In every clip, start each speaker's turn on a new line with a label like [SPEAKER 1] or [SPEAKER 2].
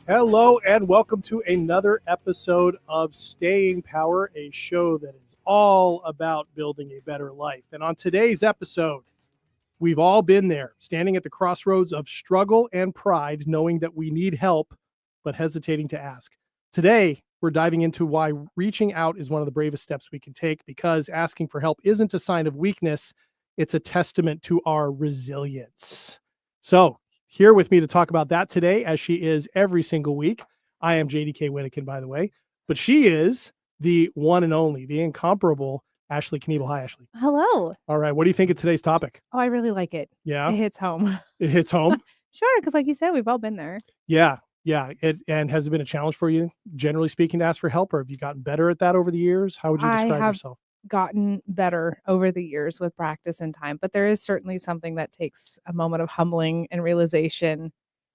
[SPEAKER 1] Hello and welcome to another episode of Staying Power, a show that is all about building a better life. And on today's episode, we've all been there, standing at the crossroads of struggle and pride, knowing that we need help, but hesitating to ask. Today, we're diving into why reaching out is one of the bravest steps we can take, because asking for help isn't a sign of weakness, it's a testament to our resilience. So, here with me to talk about that today, as she is every single week. I am JDK Wyneken, by the way, but she is the one and only, the incomparable Ashley Knebel. Hi, Ashley.
[SPEAKER 2] Hello.
[SPEAKER 1] All right. What do you think of today's topic?
[SPEAKER 2] Oh, I really like it.
[SPEAKER 1] Yeah.
[SPEAKER 2] It hits home.
[SPEAKER 1] It hits home?
[SPEAKER 2] Sure, because like you said, we've all been there.
[SPEAKER 1] Yeah. And has it been a challenge for you, generally speaking, to ask for help, or have you gotten better at that over the years? How would you describe yourself?
[SPEAKER 2] Gotten better over the years with practice and time, but there is certainly something that takes a moment of humbling and realization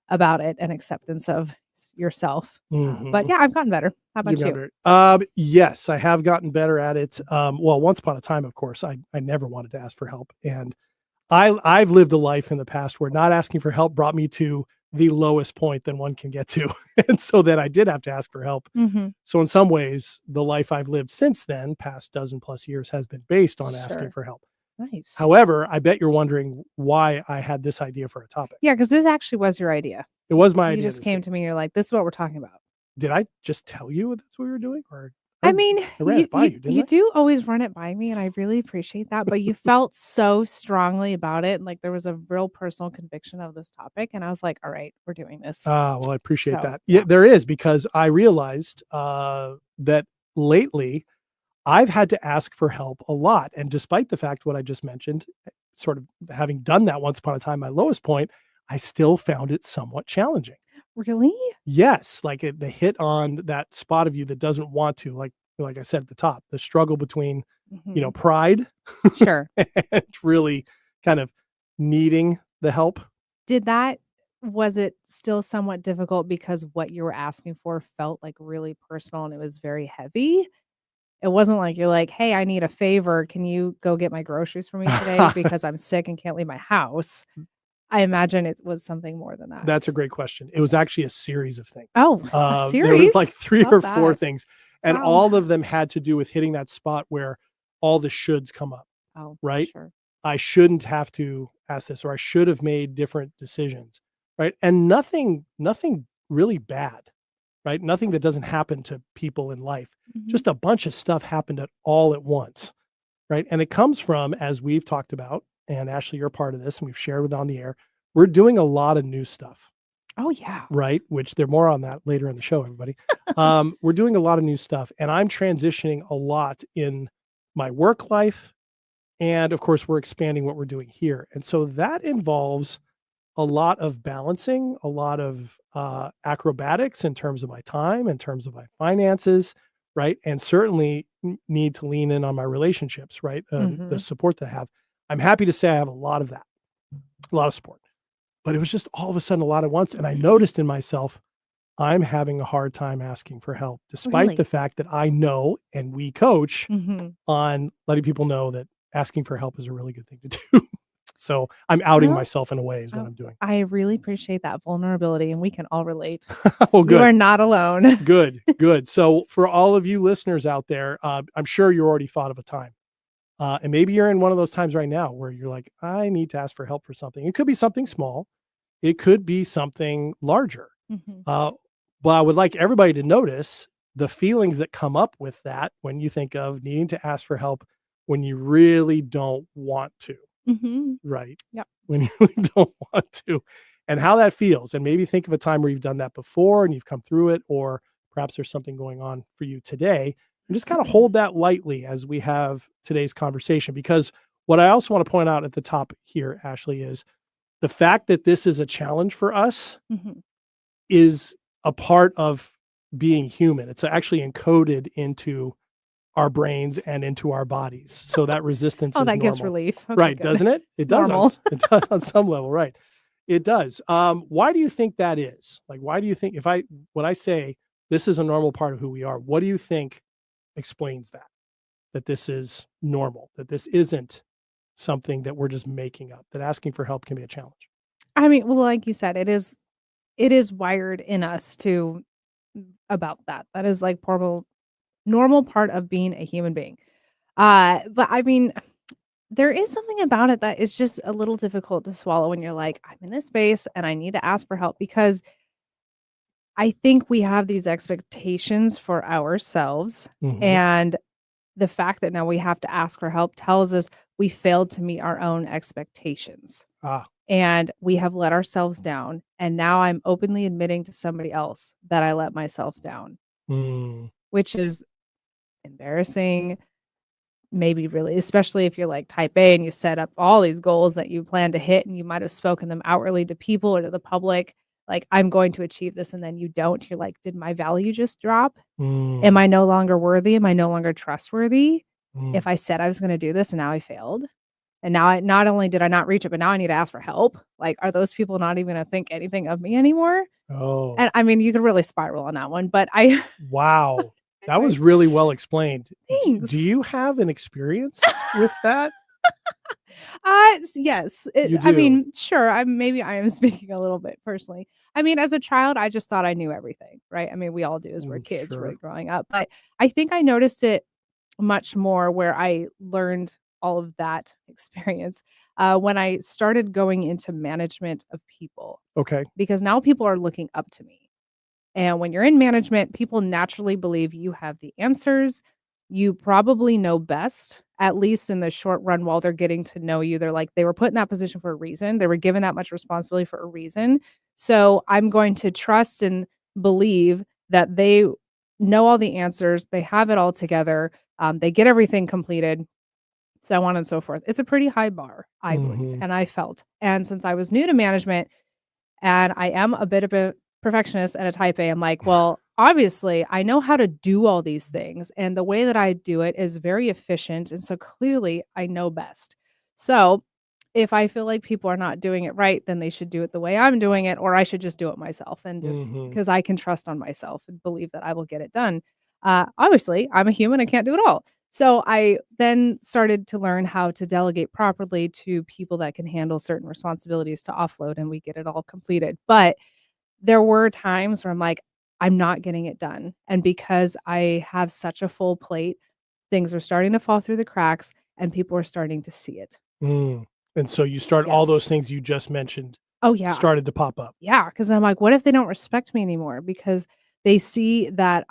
[SPEAKER 2] about it and acceptance of yourself. But yeah, I've gotten better. How about you?
[SPEAKER 1] Yes, I have gotten better at it. Well, once upon a time, of course, I never wanted to ask for help. And I've lived a life in the past where not asking for help brought me to the lowest point that one can get to. And so then I did have to ask for help. So in some ways, the life I've lived since then, past dozen plus years, has been based on asking for help.
[SPEAKER 2] Nice.
[SPEAKER 1] However, I bet you're wondering why I had this idea for a topic.
[SPEAKER 2] Yeah, because this actually was your idea.
[SPEAKER 1] It was my idea.
[SPEAKER 2] You just came to me and you're like, this is what we're talking about.
[SPEAKER 1] Did I just tell you that's what we were doing? Or
[SPEAKER 2] I mean,
[SPEAKER 1] I ran it by you, didn't I?
[SPEAKER 2] You do always run it by me, and I really appreciate that. But you felt so strongly about it, and like there was a real personal conviction of this topic. And I was like, all right, we're doing this.
[SPEAKER 1] Well, I appreciate that. Yeah, there is, because I realized that lately I've had to ask for help a lot. And despite the fact what I just mentioned, sort of having done that once upon a time, my lowest point, I still found it somewhat challenging.
[SPEAKER 2] Really?
[SPEAKER 1] Yes, like the hit on that spot of you that doesn't want to, like I said at the top, the struggle between, pride,
[SPEAKER 2] Sure,
[SPEAKER 1] and really kind of needing the help.
[SPEAKER 2] Was it still somewhat difficult because what you were asking for felt like really personal and it was very heavy? It wasn't like you're like, hey, I need a favor. Can you go get my groceries for me today because I'm sick and can't leave my house? I imagine it was something more than that.
[SPEAKER 1] That's a great question. It was actually a series of things.
[SPEAKER 2] Oh, a series?
[SPEAKER 1] There was like 3
[SPEAKER 2] Love
[SPEAKER 1] or
[SPEAKER 2] that.
[SPEAKER 1] 4 things. And
[SPEAKER 2] Wow.
[SPEAKER 1] all of them had to do with hitting that spot where all the shoulds come up,
[SPEAKER 2] Oh,
[SPEAKER 1] right?
[SPEAKER 2] sure.
[SPEAKER 1] I shouldn't have to ask this, or I should have made different decisions, right? And nothing really bad, right? Nothing that doesn't happen to people in life. Just a bunch of stuff happened all at once, right? And it comes from, as we've talked about, and Ashley, you're part of this, and we've shared with on the air, we're doing a lot of new stuff.
[SPEAKER 2] Oh, yeah.
[SPEAKER 1] Right? Which there more on that later in the show, everybody. We're doing a lot of new stuff, and I'm transitioning a lot in my work life. And of course, we're expanding what we're doing here. And so that involves a lot of balancing, a lot of acrobatics in terms of my time, in terms of my finances, right? And certainly need to lean in on my relationships, right? The support that I have. I'm happy to say I have a lot of that, a lot of support. But it was just all of a sudden a lot at once. And I noticed in myself, I'm having a hard time asking for help, despite the fact that I know and we coach on letting people know that asking for help is a really good thing to do. So I'm outing myself in a way is what I'm doing.
[SPEAKER 2] I really appreciate that vulnerability, and we can all relate.
[SPEAKER 1] Well, good.
[SPEAKER 2] You are not alone.
[SPEAKER 1] Good. So for all of you listeners out there, I'm sure you already thought of a time. And maybe you're in one of those times right now where you're like, I need to ask for help for something. It could be something small. It could be something larger. But I would like everybody to notice the feelings that come up with that when you think of needing to ask for help when you really don't want to, right?
[SPEAKER 2] Yep.
[SPEAKER 1] When you really don't want to, and how that feels. And maybe think of a time where you've done that before and you've come through it, or perhaps there's something going on for you today. And just kind of hold that lightly as we have today's conversation. Because what I also want to point out at the top here, Ashley, is the fact that this is a challenge for us is a part of being human. It's actually encoded into our brains and into our bodies. So that resistance
[SPEAKER 2] Oh,
[SPEAKER 1] is
[SPEAKER 2] that gives
[SPEAKER 1] normal.
[SPEAKER 2] relief. Okay,
[SPEAKER 1] Right,
[SPEAKER 2] good.
[SPEAKER 1] doesn't it?
[SPEAKER 2] It's
[SPEAKER 1] It does on
[SPEAKER 2] normal.
[SPEAKER 1] it does on some level, right. It does. Why do you think that is? Like, why do you think when I say this is a normal part of who we are, what do you think explains that? That this is normal, that this isn't something that we're just making up, that asking for help can be a challenge?
[SPEAKER 2] I mean, well, like you said, it is wired in us to about that. That is like normal part of being a human being. But I mean, there is something about it that is just a little difficult to swallow when you're like, I'm in this space and I need to ask for help because I think we have these expectations for ourselves.
[SPEAKER 1] Mhm.
[SPEAKER 2] And the fact that now we have to ask for help tells us we failed to meet our own expectations
[SPEAKER 1] Ah.
[SPEAKER 2] and we have let ourselves down. And now I'm openly admitting to somebody else that I let myself down,
[SPEAKER 1] Mm.
[SPEAKER 2] which is embarrassing. Maybe really, especially if you're like type A and you set up all these goals that you plan to hit and you might have spoken them outwardly to people or to the public, like, I'm going to achieve this, and then you don't. You're like, did my value just drop? Am
[SPEAKER 1] Mm.
[SPEAKER 2] I no longer worthy? Am I no longer trustworthy?
[SPEAKER 1] Mm.
[SPEAKER 2] If I said I was going to do this and now I failed. And now I not only did I not reach it, but now I need to ask for help. Like, are those people not even going to think anything of me anymore?
[SPEAKER 1] Oh,
[SPEAKER 2] And I mean, you could really spiral on that one, but I,
[SPEAKER 1] wow. That was
[SPEAKER 2] anyways,
[SPEAKER 1] really well explained. Do
[SPEAKER 2] thanks.
[SPEAKER 1] you have an experience with that?
[SPEAKER 2] Yes.
[SPEAKER 1] You
[SPEAKER 2] I
[SPEAKER 1] do?
[SPEAKER 2] mean, sure. I am speaking a little bit personally. I mean, as a child, I just thought I knew everything, right? I mean, we all do as we're
[SPEAKER 1] Mm,
[SPEAKER 2] kids,
[SPEAKER 1] sure.
[SPEAKER 2] right, growing up. But I think I noticed it much more where I learned all of that experience when I started going into management of people,
[SPEAKER 1] Okay.
[SPEAKER 2] because now people are looking up to me. And when you're in management, people naturally believe you have the answers. You probably know best, at least in the short run while they're getting to know you. They're like, they were put in that position for a reason. They were given that much responsibility for a reason. So I'm going to trust and believe that they know all the answers. They have it all together. They get everything completed, so on and so forth. It's a pretty high bar, I believe,
[SPEAKER 1] Mhm.
[SPEAKER 2] and I felt. And since I was new to management, and I am a bit of a perfectionist and a type A. I'm like, well, obviously, I know how to do all these things, and the way that I do it is very efficient, and so clearly I know best. So, if I feel like people are not doing it right, then they should do it the way I'm doing it, or I should just do it myself and just
[SPEAKER 1] Mhm.
[SPEAKER 2] because I can trust on myself and believe that I will get it done. Obviously, I'm a human, I can't do it all. So I then started to learn how to delegate properly to people that can handle certain responsibilities to offload and we get it all completed. But there were times where I'm like, I'm not getting it done. And because I have such a full plate, things are starting to fall through the cracks and people are starting to see it.
[SPEAKER 1] Mm. And so you start all those
[SPEAKER 2] Yes.
[SPEAKER 1] things you just mentioned
[SPEAKER 2] Oh, yeah.
[SPEAKER 1] started to pop up.
[SPEAKER 2] Yeah, because 'cause I'm like, "What if they don't respect me anymore?" Because they see that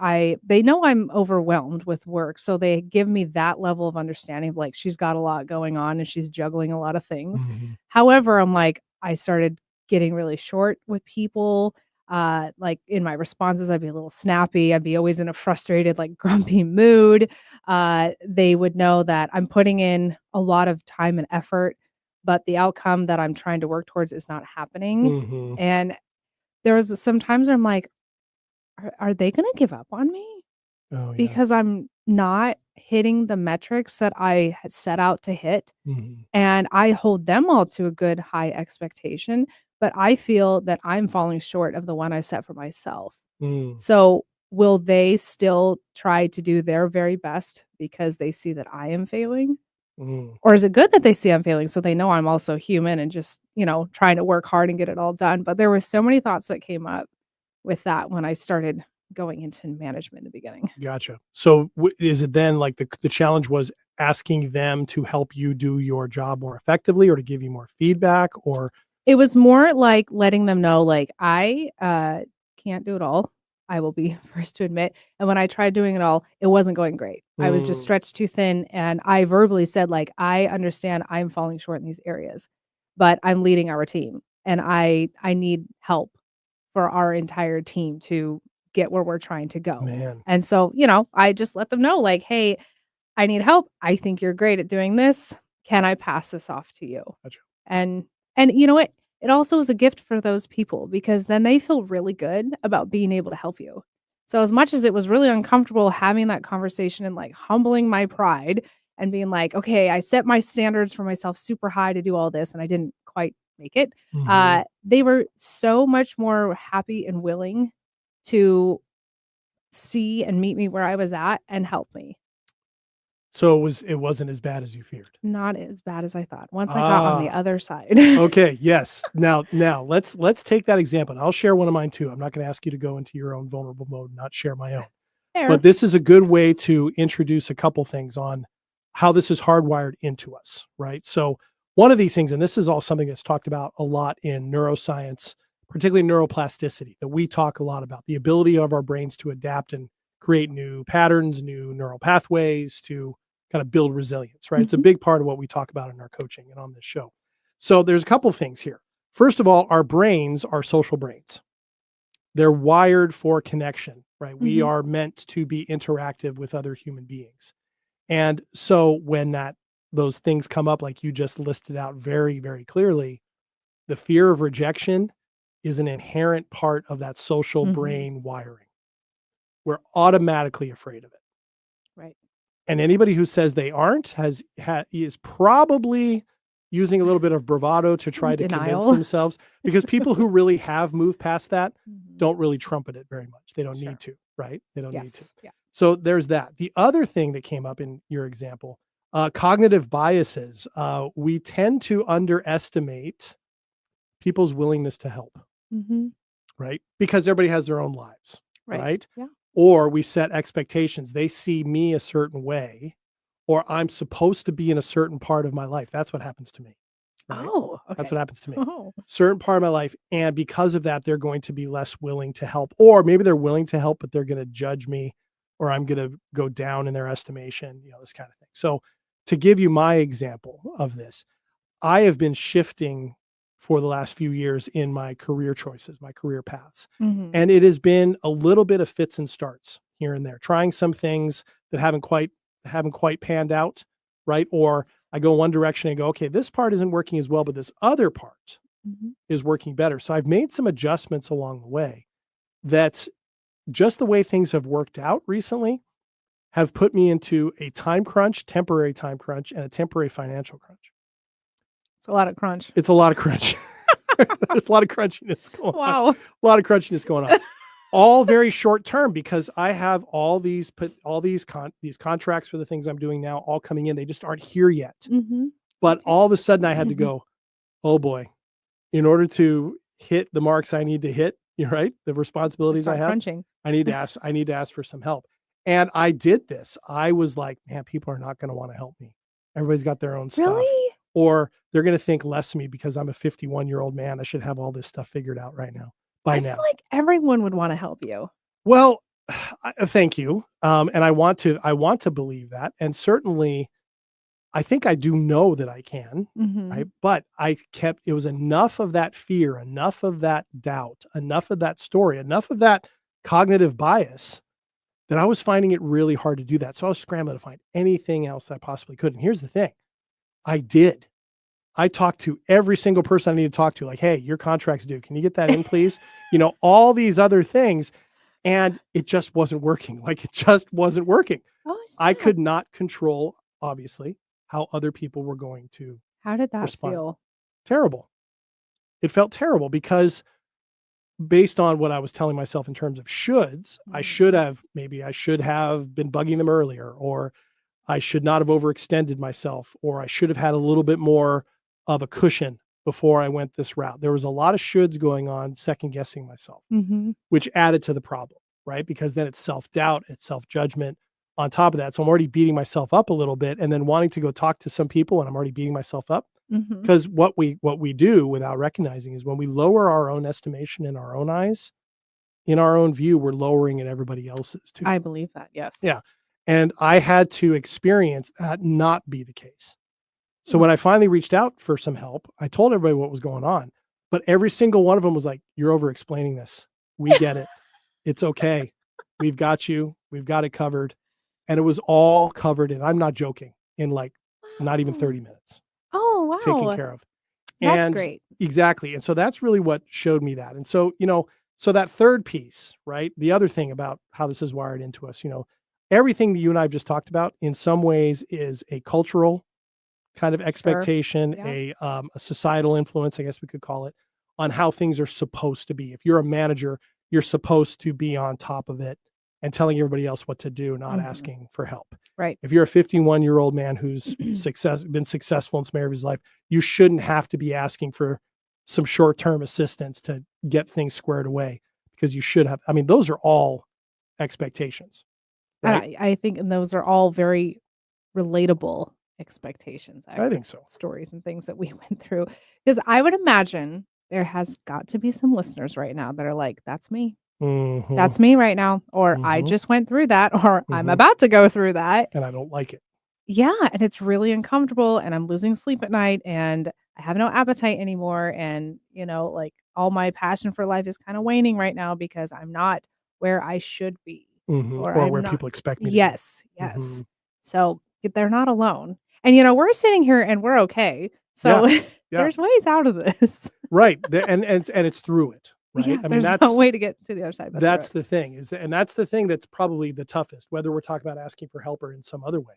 [SPEAKER 2] they know I'm overwhelmed with work, so they give me that level of understanding of, like, she's got a lot going on and she's juggling a lot of things.
[SPEAKER 1] Mhm.
[SPEAKER 2] However, I'm like, I started getting really short with people, like, in my responses, I'd be a little snappy, I'd be always in a frustrated, like, grumpy mood. They would know that I'm putting in a lot of time and effort, but the outcome that I'm trying to work towards is not happening.
[SPEAKER 1] Mhm.
[SPEAKER 2] And there was some times where I'm like, "Are they gonna give up on me?
[SPEAKER 1] Oh, yeah.
[SPEAKER 2] Because I'm not hitting the metrics that I had set out to hit."
[SPEAKER 1] Mhm.
[SPEAKER 2] And I hold them all to a good high expectation, but I feel that I'm falling short of the one I set for myself.
[SPEAKER 1] Mm.
[SPEAKER 2] So, will they still try to do their very best because they see that I am failing?
[SPEAKER 1] Mm.
[SPEAKER 2] Or is it good that they see I'm failing so they know I'm also human and just, trying to work hard and get it all done? But there were so many thoughts that came up with that when I started going into management in the beginning.
[SPEAKER 1] Gotcha. So is it then like the challenge was asking them to help you do your job more effectively or to give you more feedback or
[SPEAKER 2] It was more like letting them know, like, I, can't do it all. I will be first to admit, and when I tried doing it all, it wasn't going great. I was just
[SPEAKER 1] Mm.
[SPEAKER 2] stretched too thin, and I verbally said, like, "I understand I'm falling short in these areas, but I'm leading our team, and I need help for our entire team to get where we're trying to go."
[SPEAKER 1] Man.
[SPEAKER 2] And so, I just let them know, like, "Hey, I need help. I think you're great at doing this. Can I pass this off to you?"
[SPEAKER 1] Gotcha.
[SPEAKER 2] And and you know what? It also is a gift for those people because then they feel really good about being able to help you. So as much as it was really uncomfortable having that conversation and like humbling my pride and being like, okay, I set my standards for myself super high to do all this and I didn't quite make it.
[SPEAKER 1] Mhm.
[SPEAKER 2] They were so much more happy and willing to see and meet me where I was at and help me.
[SPEAKER 1] So it wasn't as bad as you feared.
[SPEAKER 2] Not as bad as I thought once I got on the
[SPEAKER 1] Ah,
[SPEAKER 2] other side.
[SPEAKER 1] okay, yes. Now let's take that example, and I'll share one of mine too. I'm not gonna ask you to go into your own vulnerable mode and not share my own. But
[SPEAKER 2] Fair.
[SPEAKER 1] this is a good way to introduce a couple things on how this is hardwired into us, right? So, one of these things, and this is all something that's talked about a lot in neuroscience, particularly neuroplasticity, that we talk a lot about the ability of our brains to adapt and create new patterns, new neural pathways to kind of build resilience, right? It's a
[SPEAKER 2] Mhm.
[SPEAKER 1] big part of what we talk about in our coaching and on this show. So, there's a couple things here. First of all, our brains are social brains. They're wired for connection, right? We
[SPEAKER 2] Mhm.
[SPEAKER 1] are meant to be interactive with other human beings. And so when those things come up like you just listed out very, very clearly, the fear of rejection is an inherent part of that social
[SPEAKER 2] Mhm.
[SPEAKER 1] brain wiring. We're automatically afraid of it.
[SPEAKER 2] Right.
[SPEAKER 1] And anybody who says they aren't is probably using a little bit of bravado to try to convince
[SPEAKER 2] Denial.
[SPEAKER 1] themselves, because people who really have moved past that
[SPEAKER 2] Mhm.
[SPEAKER 1] don't really trumpet it very much. They don't need
[SPEAKER 2] Sure.
[SPEAKER 1] to, right? They don't need to.
[SPEAKER 2] Yes. Yeah.
[SPEAKER 1] So there's that. The other thing that came up in your example, cognitive biases. We tend to underestimate people's willingness to help,
[SPEAKER 2] Mhm.
[SPEAKER 1] right? Because everybody has their own lives,
[SPEAKER 2] Right.
[SPEAKER 1] right?
[SPEAKER 2] Yeah.
[SPEAKER 1] Or we set expectations. They see me a certain way, or I'm supposed to be in a certain part of my life. That's what happens to me, right?
[SPEAKER 2] Oh,
[SPEAKER 1] That's
[SPEAKER 2] okay.
[SPEAKER 1] what happens to me.
[SPEAKER 2] Oh.
[SPEAKER 1] Certain part of my life. And because of that, they're going to be less willing to help. Or maybe they're willing to help, but they're going to judge me, or I'm going to go down in their estimation, this kind of thing. So, to give you my example of this, I have been shifting for the last few years in my career choices, my career paths.
[SPEAKER 2] Mhm.
[SPEAKER 1] And it has been a little bit of fits and starts here and there, trying some things that haven't quite panned out, right? Or I go one direction and go, okay, this part isn't working as well, but this other part
[SPEAKER 2] Mhm.
[SPEAKER 1] is working better. So I've made some adjustments along the way that, just the way things have worked out recently, have put me into a time crunch, temporary time crunch, and a temporary financial crunch.
[SPEAKER 2] It's a lot of crunch.
[SPEAKER 1] It's a lot of crunch. There's a lot of crunchiness going on.
[SPEAKER 2] Wow.
[SPEAKER 1] A lot of crunchiness going on. All very short term, because I have all these contracts for the things I'm doing now all coming in. They just aren't here yet.
[SPEAKER 2] Mhm.
[SPEAKER 1] But
[SPEAKER 2] Okay.
[SPEAKER 1] all of a sudden I had to go, "Oh boy, in order to hit the marks I need to hit, you're right, the
[SPEAKER 2] Better
[SPEAKER 1] responsibilities I
[SPEAKER 2] start
[SPEAKER 1] have,
[SPEAKER 2] crunching.
[SPEAKER 1] I need to ask for some help." And I did this. I was like, "Man, people are not gonna wanna help me. Everybody's got their own stuff,
[SPEAKER 2] Really?
[SPEAKER 1] or they're gonna think less of me because I'm a 51-year-old man. I should have all this stuff figured out right now, by
[SPEAKER 2] I feel
[SPEAKER 1] now."
[SPEAKER 2] like everyone would wanna help you.
[SPEAKER 1] Well, thank you. And I want to believe that, and certainly I think I do know that I can, right?
[SPEAKER 2] Mhm.
[SPEAKER 1] But it was enough of that fear, enough of that doubt, enough of that story, enough of that cognitive bias, that I was finding it really hard to do that. So I was scrambling to find anything else I possibly could. And here's the thing, I did. I talked to every single person I needed to talk to, like, "Hey, your contract's due. Can you get that in, please?" All these other things. And it just wasn't working. Like, it just wasn't working.
[SPEAKER 2] Oh,
[SPEAKER 1] I
[SPEAKER 2] snap.
[SPEAKER 1] could not control, obviously, how other people were going to
[SPEAKER 2] How did that
[SPEAKER 1] respond.
[SPEAKER 2] feel?
[SPEAKER 1] Terrible. It felt terrible because, based on what I was telling myself in terms of shoulds,
[SPEAKER 2] Mhm.
[SPEAKER 1] I should have been bugging them earlier, or I should not have overextended myself, or I should have had a little bit more of a cushion before I went this route. There was a lot of shoulds going on, second guessing myself,
[SPEAKER 2] Mhm.
[SPEAKER 1] which added to the problem, right? Because then it's self-doubt, it's self-judgment on top of that. So I'm already beating myself up a little bit, and then wanting to go talk to some people, and I'm already beating myself up.
[SPEAKER 2] Mhm.
[SPEAKER 1] Because what we do without recognizing is, when we lower our own estimation in our own eyes, in our own view, we're lowering in everybody else's too.
[SPEAKER 2] I believe that, yes.
[SPEAKER 1] Yeah. And I had to experience that not be the case. So
[SPEAKER 2] Mm.
[SPEAKER 1] when I finally reached out for some help, I told everybody what was going on, but every single one of them was like, "You're over explaining this. We get it. It's okay. We've got you. We've got it covered." And it was all covered, and I'm not joking, in like not even
[SPEAKER 2] Wow.
[SPEAKER 1] 30 minutes,
[SPEAKER 2] Oh,
[SPEAKER 1] taken
[SPEAKER 2] wow.
[SPEAKER 1] care of.
[SPEAKER 2] That's
[SPEAKER 1] And
[SPEAKER 2] great.
[SPEAKER 1] exactly. And so that's really what showed me that. And so, So that third piece, right? The other thing about how this is wired into us, everything that you and I have just talked about in some ways is a cultural kind of expectation,
[SPEAKER 2] Yeah.
[SPEAKER 1] a societal influence, I guess we could call it, on how things are supposed to be. If you're a manager, you're supposed to be on top of it and telling everybody else what to do, not asking for help.
[SPEAKER 2] Right.
[SPEAKER 1] If you're a 51-year-old man who's been successful in some area of his life, you shouldn't have to be asking for some short-term assistance to get things squared away, because you should have. I mean, those are all expectations,
[SPEAKER 2] And
[SPEAKER 1] right?
[SPEAKER 2] I think those are all very relatable expectations,
[SPEAKER 1] I think so.
[SPEAKER 2] stories and things that we went through. Because I would imagine there has got to be some listeners right now that are like, "That's me.
[SPEAKER 1] Mhm.
[SPEAKER 2] That's me right now," or "I
[SPEAKER 1] Mhm.
[SPEAKER 2] just went through that," or "I'm
[SPEAKER 1] Mhm.
[SPEAKER 2] about to go through that."
[SPEAKER 1] And I don't like it.
[SPEAKER 2] Yeah, and it's really uncomfortable, and I'm losing sleep at night, and I have no appetite anymore, and, like, all my passion for life is kinda waning right now because I'm not where I should be,
[SPEAKER 1] Mhm.
[SPEAKER 2] or
[SPEAKER 1] Or
[SPEAKER 2] I'm
[SPEAKER 1] where
[SPEAKER 2] not.
[SPEAKER 1] people expect me to be.
[SPEAKER 2] Yes, yes.
[SPEAKER 1] Mhm.
[SPEAKER 2] So, they're not alone. And, we're sitting here and we're okay.
[SPEAKER 1] Yeah.
[SPEAKER 2] So,
[SPEAKER 1] Yeah.
[SPEAKER 2] there's ways out of this.
[SPEAKER 1] Right. And it's through it, right?
[SPEAKER 2] Yeah,
[SPEAKER 1] I mean,
[SPEAKER 2] there's no way to get to the other side but through
[SPEAKER 1] that's
[SPEAKER 2] it.
[SPEAKER 1] the thing and that's the thing that's probably the toughest, whether we're talking about asking for help or in some other way,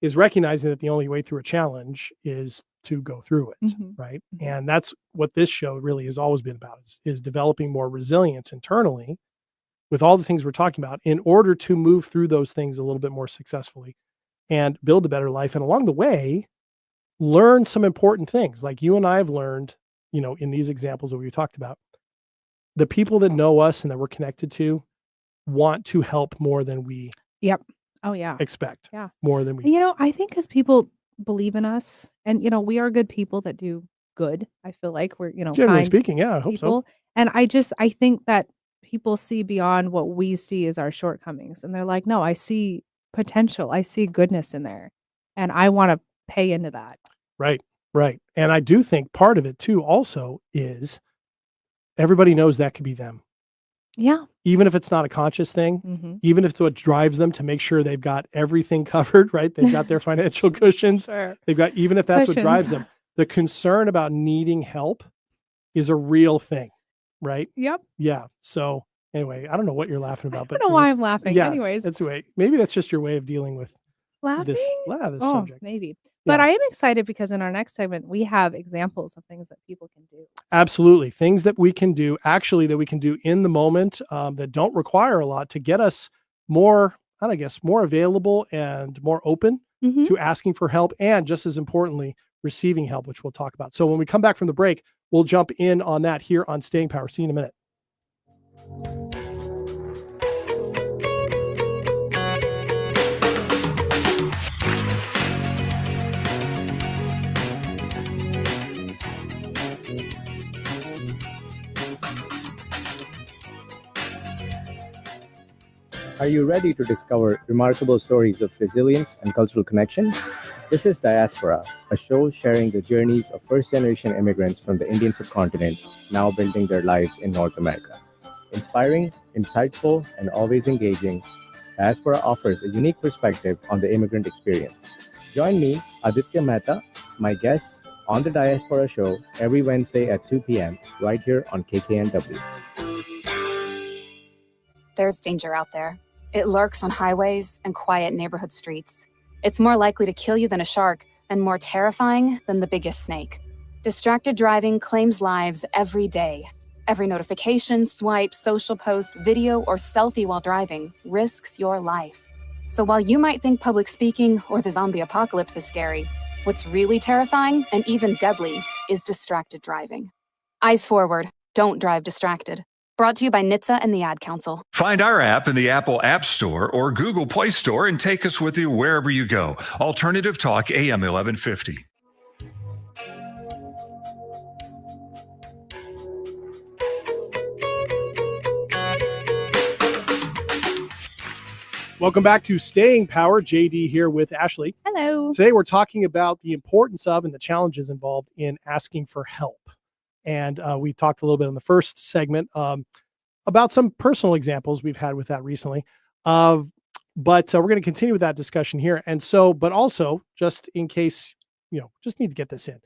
[SPEAKER 1] is recognizing that the only way through a challenge is to go through it,
[SPEAKER 2] Mhm,
[SPEAKER 1] right?
[SPEAKER 2] mhm.
[SPEAKER 1] And that's what this show really has always been about, is developing more resilience internally with all the things we're talking about in order to move through those things a little bit more successfully and build a better life. And along the way, learn some important things like you and I have learned, in these examples that we talked about. The people that know us and that we're connected to want to help more than we
[SPEAKER 2] Yep. Oh, yeah.
[SPEAKER 1] expect,
[SPEAKER 2] Yeah.
[SPEAKER 1] more than we
[SPEAKER 2] And, I think because people believe in us and, we are good people that do good. I feel like we're,
[SPEAKER 1] generally
[SPEAKER 2] kind
[SPEAKER 1] speaking, yeah, I hope so.
[SPEAKER 2] people. And I think that people see beyond what we see as our shortcomings. And they're like, no, I see potential. I see goodness in there. And I want to pay into that.
[SPEAKER 1] Right, right. And I do think part of it too also is everybody knows that could be them.
[SPEAKER 2] Yeah.
[SPEAKER 1] Even if it's not a conscious thing,
[SPEAKER 2] Hmm.
[SPEAKER 1] even if it's what drives them to make sure they've got everything covered, right? They've got their financial cushions.
[SPEAKER 2] Sure.
[SPEAKER 1] They've got, even if that's what
[SPEAKER 2] Cushions.
[SPEAKER 1] drives them, the concern about needing help is a real thing, right?
[SPEAKER 2] Yep.
[SPEAKER 1] Yeah. So anyway, I don't know what you're laughing
[SPEAKER 2] I
[SPEAKER 1] about, but
[SPEAKER 2] don't know why I'm laughing.
[SPEAKER 1] yeah,
[SPEAKER 2] Anyways,
[SPEAKER 1] that's the way. Maybe that's just your way of dealing with
[SPEAKER 2] laughing?
[SPEAKER 1] this
[SPEAKER 2] Oh,
[SPEAKER 1] subject.
[SPEAKER 2] maybe. But
[SPEAKER 1] Yeah,
[SPEAKER 2] I am excited because in our next segment, we have examples of things that people can do.
[SPEAKER 1] absolutely. Things that we can do, actually, that we can do in the moment, that don't require a lot to get us more, I guess, more available and more open
[SPEAKER 2] Hmm.
[SPEAKER 1] to asking for help, and just as importantly, receiving help, which we'll talk about. So when we come back from the break, we'll jump in on that here on Staying Power. See you in a minute.
[SPEAKER 3] Are you ready to discover remarkable stories of resilience and cultural connection? This is Diaspora, a show sharing the journeys of first-generation immigrants from the Indian subcontinent now building their lives in North America. Inspiring, insightful, and always engaging, Diaspora offers a unique perspective on the immigrant experience. Join me, Aditya Mehta, my guests, on the Diaspora Show every Wednesday at 2 p.m. right here on KKNW.
[SPEAKER 4] There's danger out there. It lurks on highways and quiet neighborhood streets. It's more likely to kill you than a shark, and more terrifying than the biggest snake. Distracted driving claims lives every day. Every notification, swipe, social post, video, or selfie while driving risks your life. So while you might think public speaking or the zombie apocalypse is scary, what's really terrifying and even deadly is distracted driving. Eyes forward, don't drive distracted. Brought to you by NHTSA and the Ad Council.
[SPEAKER 5] Find our app in the Apple App Store or Google Play Store and take us with you wherever you go. Alternative Talk AM 1150.
[SPEAKER 1] Welcome back to Staying Power. JD here with Ashley.
[SPEAKER 2] Hello.
[SPEAKER 1] Today we're talking about the importance of and the challenges involved in asking for help. And we talked a little bit in the first segment about some personal examples we've had with that recently. But we're going to continue with that discussion here. And so, but also, just in case, just need to get this in.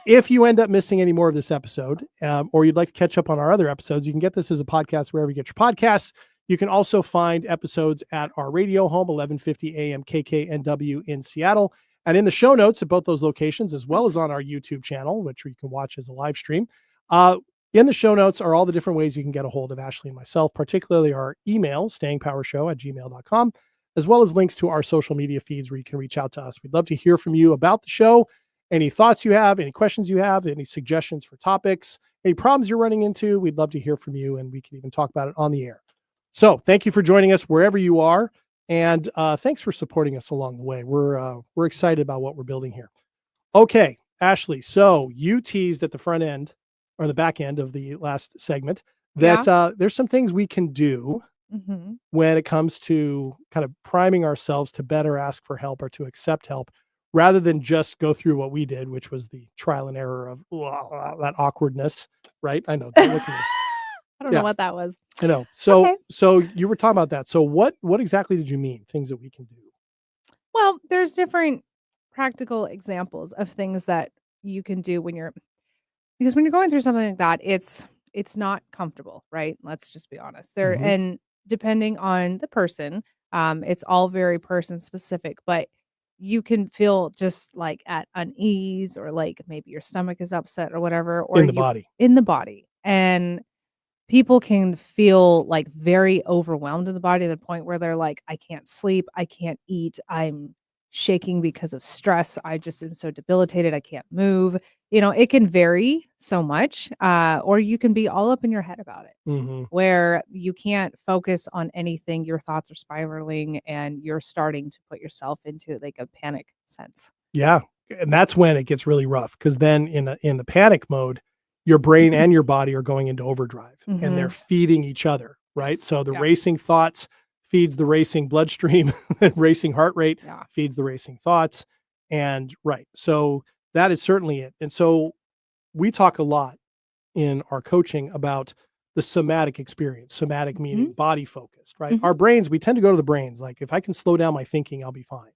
[SPEAKER 1] if you end up missing any more of this episode, or you'd like to catch up on our other episodes, you can get this as a podcast wherever you get your podcasts. You can also find episodes at our radio home, 1150 AM KKNW in Seattle, and in the show notes at both those locations, as well as on our YouTube channel, which you can watch as a live stream. In the show notes are all the different ways you can get a hold of Ashley and myself, particularly our email, stayingpowershow@gmail.com, as well as links to our social media feeds where you can reach out to us. We'd love to hear from you about the show. Any thoughts you have, any questions you have, any suggestions for topics, any problems you're running into, we'd love to hear from you, and we can even talk about it on the air. So thank you for joining us wherever you are, and thanks for supporting us along the way. We're excited about what we're building here. Okay, Ashley, so you teased at the front end or the back end of the last segment that there's some things we can do when it comes to kind of priming ourselves to better ask for help or to accept help, rather than just go through what we did, which was the trial and error of that awkwardness, right? I know. Don't look at me.
[SPEAKER 2] I don't know what that was.
[SPEAKER 1] I know. So,
[SPEAKER 2] Okay.
[SPEAKER 1] so you were talking about that. So what exactly did you mean? Things that we can do?
[SPEAKER 2] Well, there's different practical examples of things that you can do because when you're going through something like that, it's not comfortable, right? Let's just be honest. And depending on the person, it's all very person specific, but you can feel just like at unease, or like maybe your stomach is upset or whatever, or
[SPEAKER 1] In the body.
[SPEAKER 2] In the body. And people can feel like very overwhelmed in the body to the point where they're like, I can't sleep, I can't eat, I'm shaking because of stress, I just am so debilitated, I can't move. It can vary so much, or you can be all up in your head about it, where you can't focus on anything. Your thoughts are spiraling and you're starting to put yourself into like a panic sense.
[SPEAKER 1] Yeah. And that's when it gets really rough, because then in the panic mode, your brain and your body are going into overdrive and they're feeding each other, right? So the racing thoughts feeds the racing bloodstream, racing heart rate feeds the racing thoughts. And so that is certainly it. And so we talk a lot in our coaching about the somatic experience, somatic meaning body focused, right? Our brains, we tend to go to the brains. Like, if I can slow down my thinking, I'll be fine.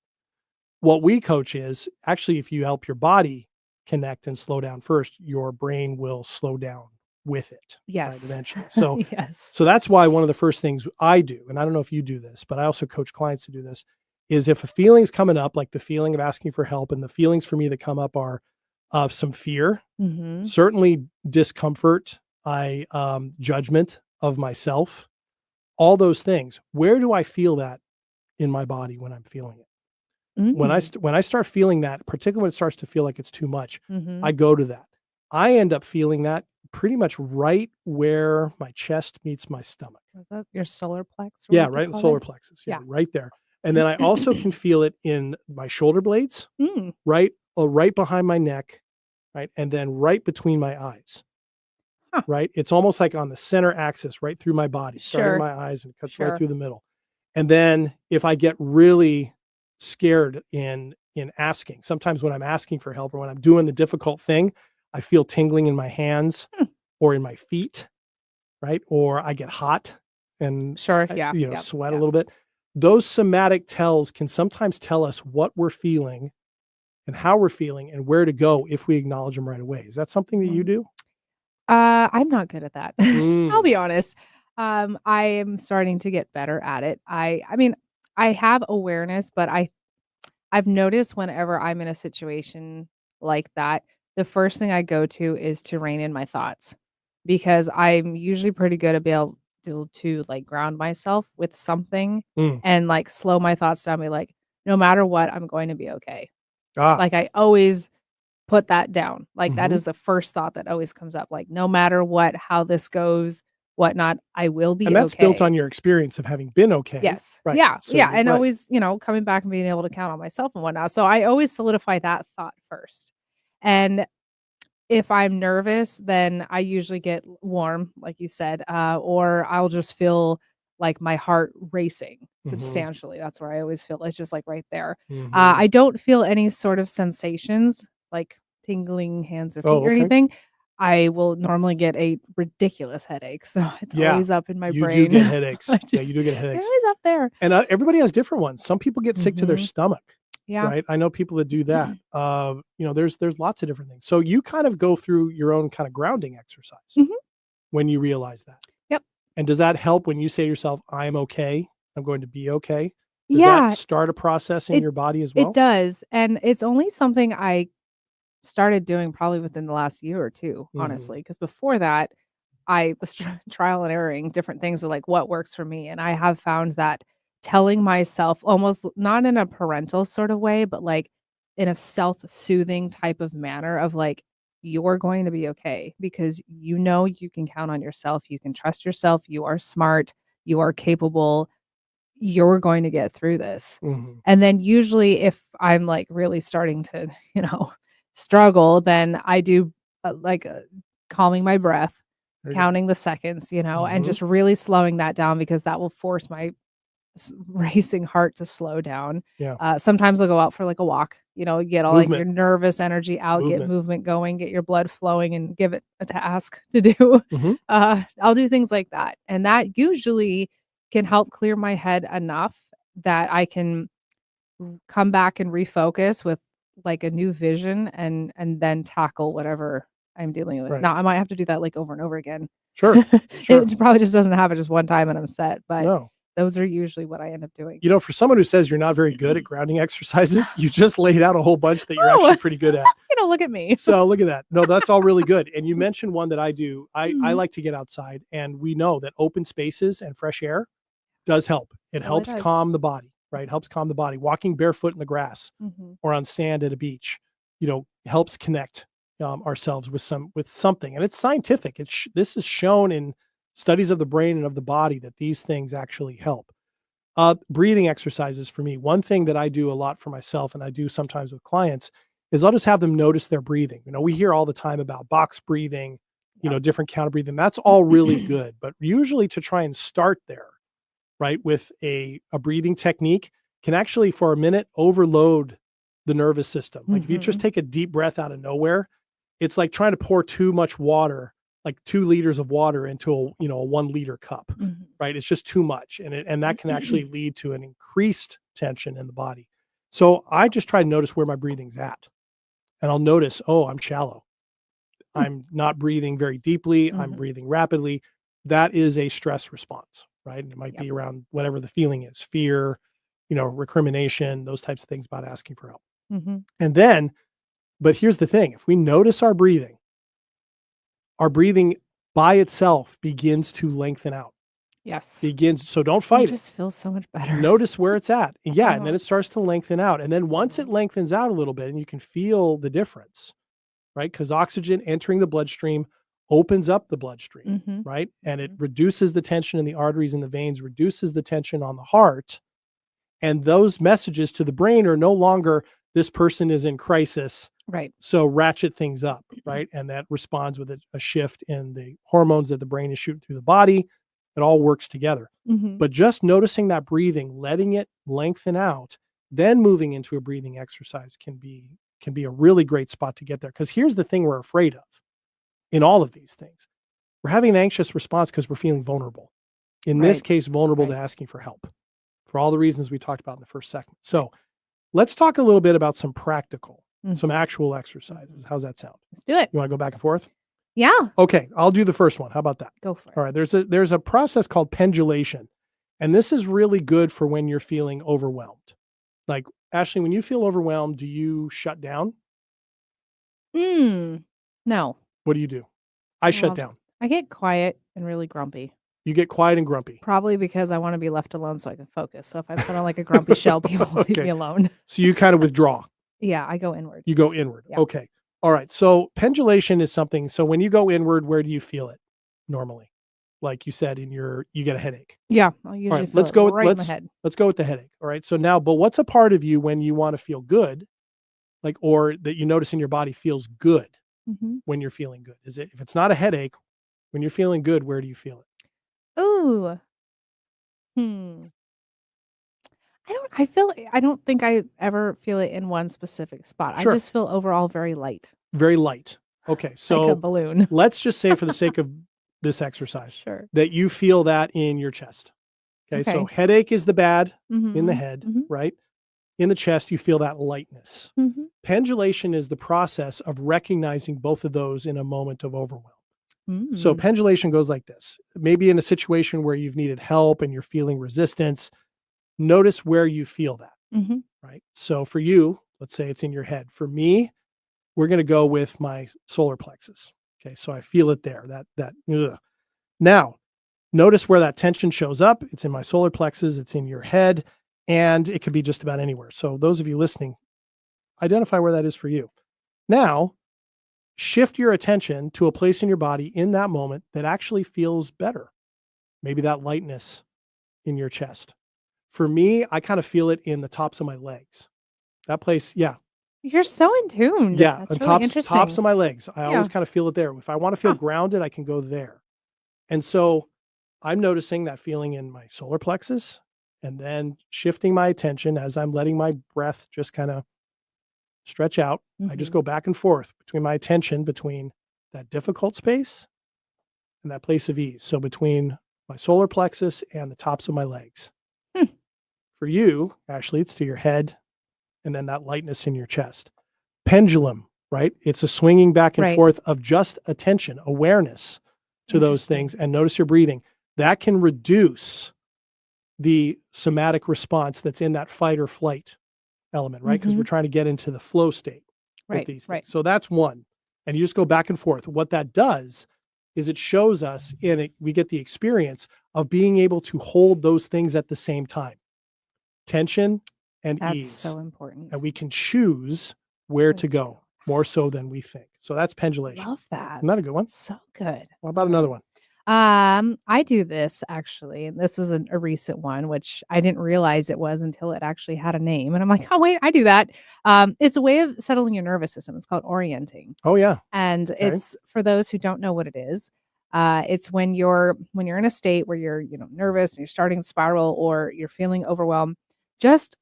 [SPEAKER 1] What we coach is actually, if you help your body connect and slow down first, your brain will slow down with it.
[SPEAKER 2] Yes.
[SPEAKER 1] Right, eventually. So,
[SPEAKER 2] yes.
[SPEAKER 1] So that's why one of the first things I do, and I don't know if you do this, but I also coach clients to do this, is if a feeling's coming up, like the feeling of asking for help, and the feelings for me that come up are some fear, certainly discomfort, judgment of myself, all those things. Where do I feel that in my body when I'm feeling it? When I start feeling that, particularly when it starts to feel like it's too much, I go to that. I end up feeling that pretty much right where my chest meets my stomach.
[SPEAKER 2] Is that your solar plex?
[SPEAKER 1] Yeah, right in the solar plexus. Yeah, right there. And then I also can feel it in my shoulder blades, right behind my neck, right? And then right between my eyes, right? It's almost like on the center axis, right through my body, starting my eyes, and it cuts right through the middle. And then if I get really scared in asking, sometimes when I'm asking for help or when I'm doing the difficult thing, I feel tingling in my hands or in my feet, right? Or I get hot and sweat a little bit. Those somatic tells can sometimes tell us what we're feeling and how we're feeling and where to go if we acknowledge them right away. Is that something that you do?
[SPEAKER 2] I'm not good at that. I'll be honest. I am starting to get better at it. I mean, I have awareness, but I've noticed whenever I'm in a situation like that, the first thing I go to is to rein in my thoughts, because I'm usually pretty good at being able to like ground myself with something and like slow my thoughts down. Be like, no matter what, I'm going to be okay. Like, I always put that down. Like, that is the first thought that always comes up. Like, no matter what, how this goes, whatnot, I will be okay.
[SPEAKER 1] And that's built on your experience of having been okay.
[SPEAKER 2] Yes.
[SPEAKER 1] Right.
[SPEAKER 2] Yeah.
[SPEAKER 1] So
[SPEAKER 2] yeah. And always, coming back and being able to count on myself and whatnot. So I always solidify that thought first. And if I'm nervous, then I usually get warm, like you said, or I'll just feel like my heart racing substantially. That's where I always feel it's just like right there. I don't feel any sort of sensations like tingling hands or feet or anything. I will normally get a ridiculous headache. So it's always up in my brain.
[SPEAKER 1] You do get headaches. You do get headaches.
[SPEAKER 2] They're always up there.
[SPEAKER 1] And everybody has different ones. Some people get sick to their stomach.
[SPEAKER 2] Yeah.
[SPEAKER 1] right? I know people that do that. There's lots of different things. So you kind of go through your own kind of grounding exercise
[SPEAKER 2] Mhm.
[SPEAKER 1] when you realize that.
[SPEAKER 2] Yep.
[SPEAKER 1] And does that help when you say to yourself, I'm okay, I'm going to be okay? Does
[SPEAKER 2] Yeah,
[SPEAKER 1] that start a process in
[SPEAKER 2] it
[SPEAKER 1] your body as
[SPEAKER 2] it
[SPEAKER 1] well?
[SPEAKER 2] does, and it's only something I started doing probably within the last year or 2,
[SPEAKER 1] Mhm.
[SPEAKER 2] honestly, because before that, I was trial and erroring different things of, like, what works for me, and I have found that telling myself almost not in a parental sort of way, but, like, in a self-soothing type of manner of, like, "You're going to be okay because you know you can count on yourself, you can trust yourself, you are smart, you are capable, you're going to get through this."
[SPEAKER 1] Mhm.
[SPEAKER 2] And then usually if I'm, like, really starting to, struggle, then I do, calming my breath,
[SPEAKER 1] There you go.
[SPEAKER 2] counting the seconds, and
[SPEAKER 1] Mhm.
[SPEAKER 2] just really slowing that down because that will force my racing heart to slow down.
[SPEAKER 1] Yeah.
[SPEAKER 2] Sometimes I'll go out for like a walk, get all like your
[SPEAKER 1] Movement.
[SPEAKER 2] nervous energy out, get
[SPEAKER 1] Movement.
[SPEAKER 2] movement going, get your blood flowing, and give it a task to do.
[SPEAKER 1] Mhm.
[SPEAKER 2] I'll do things like that. And that usually can help clear my head enough that I can come back and refocus with like a new vision and then tackle whatever I'm dealing with.
[SPEAKER 1] Right.
[SPEAKER 2] Now I might have to do that like over and over again.
[SPEAKER 1] Sure. Sure.
[SPEAKER 2] It probably just doesn't happen just one time and I'm set, but
[SPEAKER 1] No.
[SPEAKER 2] those are usually what I end up doing.
[SPEAKER 1] For someone who says you're not very good at grounding exercises, you just laid out a whole bunch that you're
[SPEAKER 2] Oh,
[SPEAKER 1] actually pretty good at.
[SPEAKER 2] look at me.
[SPEAKER 1] So look at that. No, that's all really good. And you mentioned one that I do. I
[SPEAKER 2] Mhm.
[SPEAKER 1] like to get outside, and we know that open spaces and fresh air does help. It
[SPEAKER 2] Really
[SPEAKER 1] helps
[SPEAKER 2] does.
[SPEAKER 1] calm the body, right? Helps calm the body. Walking barefoot in the grass
[SPEAKER 2] Mhm.
[SPEAKER 1] or on sand at a beach, helps connect ourselves with something. And it's scientific. This is shown in studies of the brain and of the body that these things actually help. Breathing exercises for me. One thing that I do a lot for myself, and I do sometimes with clients, is I'll just have them notice their breathing. We hear all the time about box breathing,
[SPEAKER 2] Yep.
[SPEAKER 1] different counter breathing. That's all really good, but usually to try and start there, right, with a breathing technique can actually, for a minute, overload the nervous system. Like if you just
[SPEAKER 2] Mhm.
[SPEAKER 1] take a deep breath out of nowhere, it's like trying to pour too much water, like 2 liters of water into a 1 liter cup,
[SPEAKER 2] Mhm.
[SPEAKER 1] right? It's just too much. And that can actually lead to an increased tension in the body. So I just try to notice where my breathing's at. And I'll notice, oh, I'm shallow. I'm not breathing very deeply. I'm
[SPEAKER 2] Mhm.
[SPEAKER 1] breathing rapidly. That is a stress response, right? And it might
[SPEAKER 2] Yep.
[SPEAKER 1] be around whatever the feeling is, fear, recrimination, those types of things about asking for help.
[SPEAKER 2] Mhm.
[SPEAKER 1] And then, but here's the thing, if we notice our breathing by itself begins to lengthen out.
[SPEAKER 2] Yes.
[SPEAKER 1] So don't
[SPEAKER 2] You
[SPEAKER 1] fight it.
[SPEAKER 2] just feel so much better.
[SPEAKER 1] Notice where it's at. And yeah, and then
[SPEAKER 2] Uh-huh.
[SPEAKER 1] it starts to lengthen out. And then once it
[SPEAKER 2] Mhm.
[SPEAKER 1] lengthens out a little bit and you can feel the difference, right? Because oxygen entering the bloodstream opens up the bloodstream,
[SPEAKER 2] Mhm.
[SPEAKER 1] right? And it
[SPEAKER 2] Mhm.
[SPEAKER 1] reduces the tension in the arteries and the veins, reduces the tension on the heart. And those messages to the brain are no longer, this person is in crisis,
[SPEAKER 2] Right.
[SPEAKER 1] so ratchet things up, right? And that responds with a shift in the hormones that the brain is shooting through the body. It all works together.
[SPEAKER 2] Mhm.
[SPEAKER 1] But just noticing that breathing, letting it lengthen out, then moving into a breathing exercise can be a really great spot to get there. Because here's the thing we're afraid of in all of these things. We're having an anxious response because we're feeling vulnerable. In this
[SPEAKER 2] Right.
[SPEAKER 1] case, vulnerable to
[SPEAKER 2] Right.
[SPEAKER 1] asking for help for all the reasons we talked about in the first segment. So let's talk a little bit about some
[SPEAKER 2] Mhm.
[SPEAKER 1] actual exercises. How's that sound?
[SPEAKER 2] Let's do it.
[SPEAKER 1] You want to go back and forth?
[SPEAKER 2] Yeah.
[SPEAKER 1] Okay, I'll do the first one. How about that?
[SPEAKER 2] Go for it.
[SPEAKER 1] All right, there's a process called pendulation. And this is really good for when you're feeling overwhelmed. Like, Ashley, when you feel overwhelmed, do you shut down?
[SPEAKER 2] No.
[SPEAKER 1] What do you do? I shut
[SPEAKER 2] Well,
[SPEAKER 1] down.
[SPEAKER 2] I get quiet and really grumpy.
[SPEAKER 1] You get quiet and grumpy.
[SPEAKER 2] Probably because I wanna be left alone so I can focus. So if I put on like a grumpy shell, people will leave me
[SPEAKER 1] Okay.
[SPEAKER 2] alone.
[SPEAKER 1] So you kind of withdraw.
[SPEAKER 2] Yeah, I go inward.
[SPEAKER 1] You go inward.
[SPEAKER 2] Yeah.
[SPEAKER 1] Okay. All right. So pendulation is something. So when you go inward, where do you feel it normally? Like you said, you get a headache.
[SPEAKER 2] Yeah, I'll
[SPEAKER 1] All
[SPEAKER 2] usually
[SPEAKER 1] right.
[SPEAKER 2] feel it right in my head.
[SPEAKER 1] Let's go with the headache. All right. So now, but what's a part of you when you want to feel good, like, or that you notice in your body feels good
[SPEAKER 2] Mhm.
[SPEAKER 1] when you're feeling good? Is it, if it's not a headache, when you're feeling good, where do you feel it?
[SPEAKER 2] Ooh. Hmm. I don't think I ever feel it in one specific spot. I
[SPEAKER 1] Sure.
[SPEAKER 2] just feel overall very light,
[SPEAKER 1] Very light. Okay.
[SPEAKER 2] like a
[SPEAKER 1] So
[SPEAKER 2] balloon.
[SPEAKER 1] let's just say, for the sake of this exercise,
[SPEAKER 2] Sure.
[SPEAKER 1] that you feel that in your chest. Okay. So
[SPEAKER 2] Okay.
[SPEAKER 1] headache is the bad in the
[SPEAKER 2] Mhm.
[SPEAKER 1] head,
[SPEAKER 2] Mhm.
[SPEAKER 1] right? in the chest, you feel that lightness.
[SPEAKER 2] Mm-hmm.
[SPEAKER 1] Pendulation is the process of recognizing both of those in a moment of overwhelm.
[SPEAKER 2] Mm.
[SPEAKER 1] So pendulation goes like this. Maybe in a situation where you've needed help and you're feeling resistance, notice where you feel that,
[SPEAKER 2] Mm-hmm.
[SPEAKER 1] right? So for you, let's say it's in your head. For me, we're going to go with my solar plexus. Okay, so I feel it there. Ugh. Now, notice where that tension shows up. It's in my solar plexus, it's in your head, and it could be just about anywhere. So those of you listening, identify where that is for you. Now, shift your attention to a place in your body in that moment that actually feels better. Maybe that lightness in your chest. For me, I kind of feel it in the tops of my legs. That place, yeah.
[SPEAKER 2] You're so in tune.
[SPEAKER 1] Yeah,
[SPEAKER 2] That's
[SPEAKER 1] on
[SPEAKER 2] really interesting.
[SPEAKER 1] tops of my legs. I
[SPEAKER 2] Yeah.
[SPEAKER 1] always kind of feel it there. If I want to feel
[SPEAKER 2] Huh.
[SPEAKER 1] grounded, I can go there. And so I'm noticing that feeling in my solar plexus and then shifting my attention as I'm letting my breath just kind of stretch out. I just
[SPEAKER 2] Mhm.
[SPEAKER 1] go back and forth between my attention between that difficult space and that place of ease. So between my solar plexus and the tops of my legs.
[SPEAKER 2] Hmm.
[SPEAKER 1] For you, Ashley, it's to your head and then that lightness in your chest. Pendulum, right? It's a swinging back and
[SPEAKER 2] Right.
[SPEAKER 1] forth of just attention, awareness to those things,
[SPEAKER 2] Interesting.
[SPEAKER 1] and notice your breathing. That can reduce the somatic response that's in that fight or flight element, right? Because we're trying to get into the flow state with
[SPEAKER 2] Right.
[SPEAKER 1] these things.
[SPEAKER 2] Right.
[SPEAKER 1] So that's one. And you just go back and forth. What that does is it shows us we get the experience of being able to hold those things at the same time. Tension and
[SPEAKER 2] That's
[SPEAKER 1] ease.
[SPEAKER 2] so important.
[SPEAKER 1] And we can choose where
[SPEAKER 2] So
[SPEAKER 1] to go
[SPEAKER 2] true.
[SPEAKER 1] more so than we think. So that's pendulation.
[SPEAKER 2] Love that.
[SPEAKER 1] Isn't that a good one?
[SPEAKER 2] So good.
[SPEAKER 1] What about another one?
[SPEAKER 2] I do this actually, and this was a recent one, which I didn't realize it was until it actually had a name. And I'm like, oh wait, I do that. It's a way of settling your nervous system. It's called orienting.
[SPEAKER 1] Oh yeah.
[SPEAKER 2] And it's for those who don't know what it is. It's when you're in a state where you're, nervous and you're starting to spiral or you're feeling overwhelmed. Just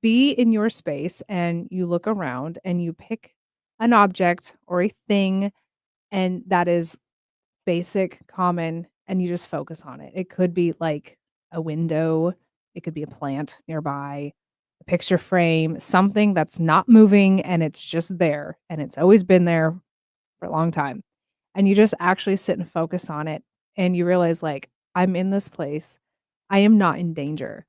[SPEAKER 2] be in your space and you look around and you pick an object or a thing, and that is basic, common, and you just focus on it. It could be like a window, it could be a plant nearby, a picture frame, something that's not moving and it's just there and it's always been there for a long time. And you just actually sit and focus on it and you realize like I'm in this place. I am not in danger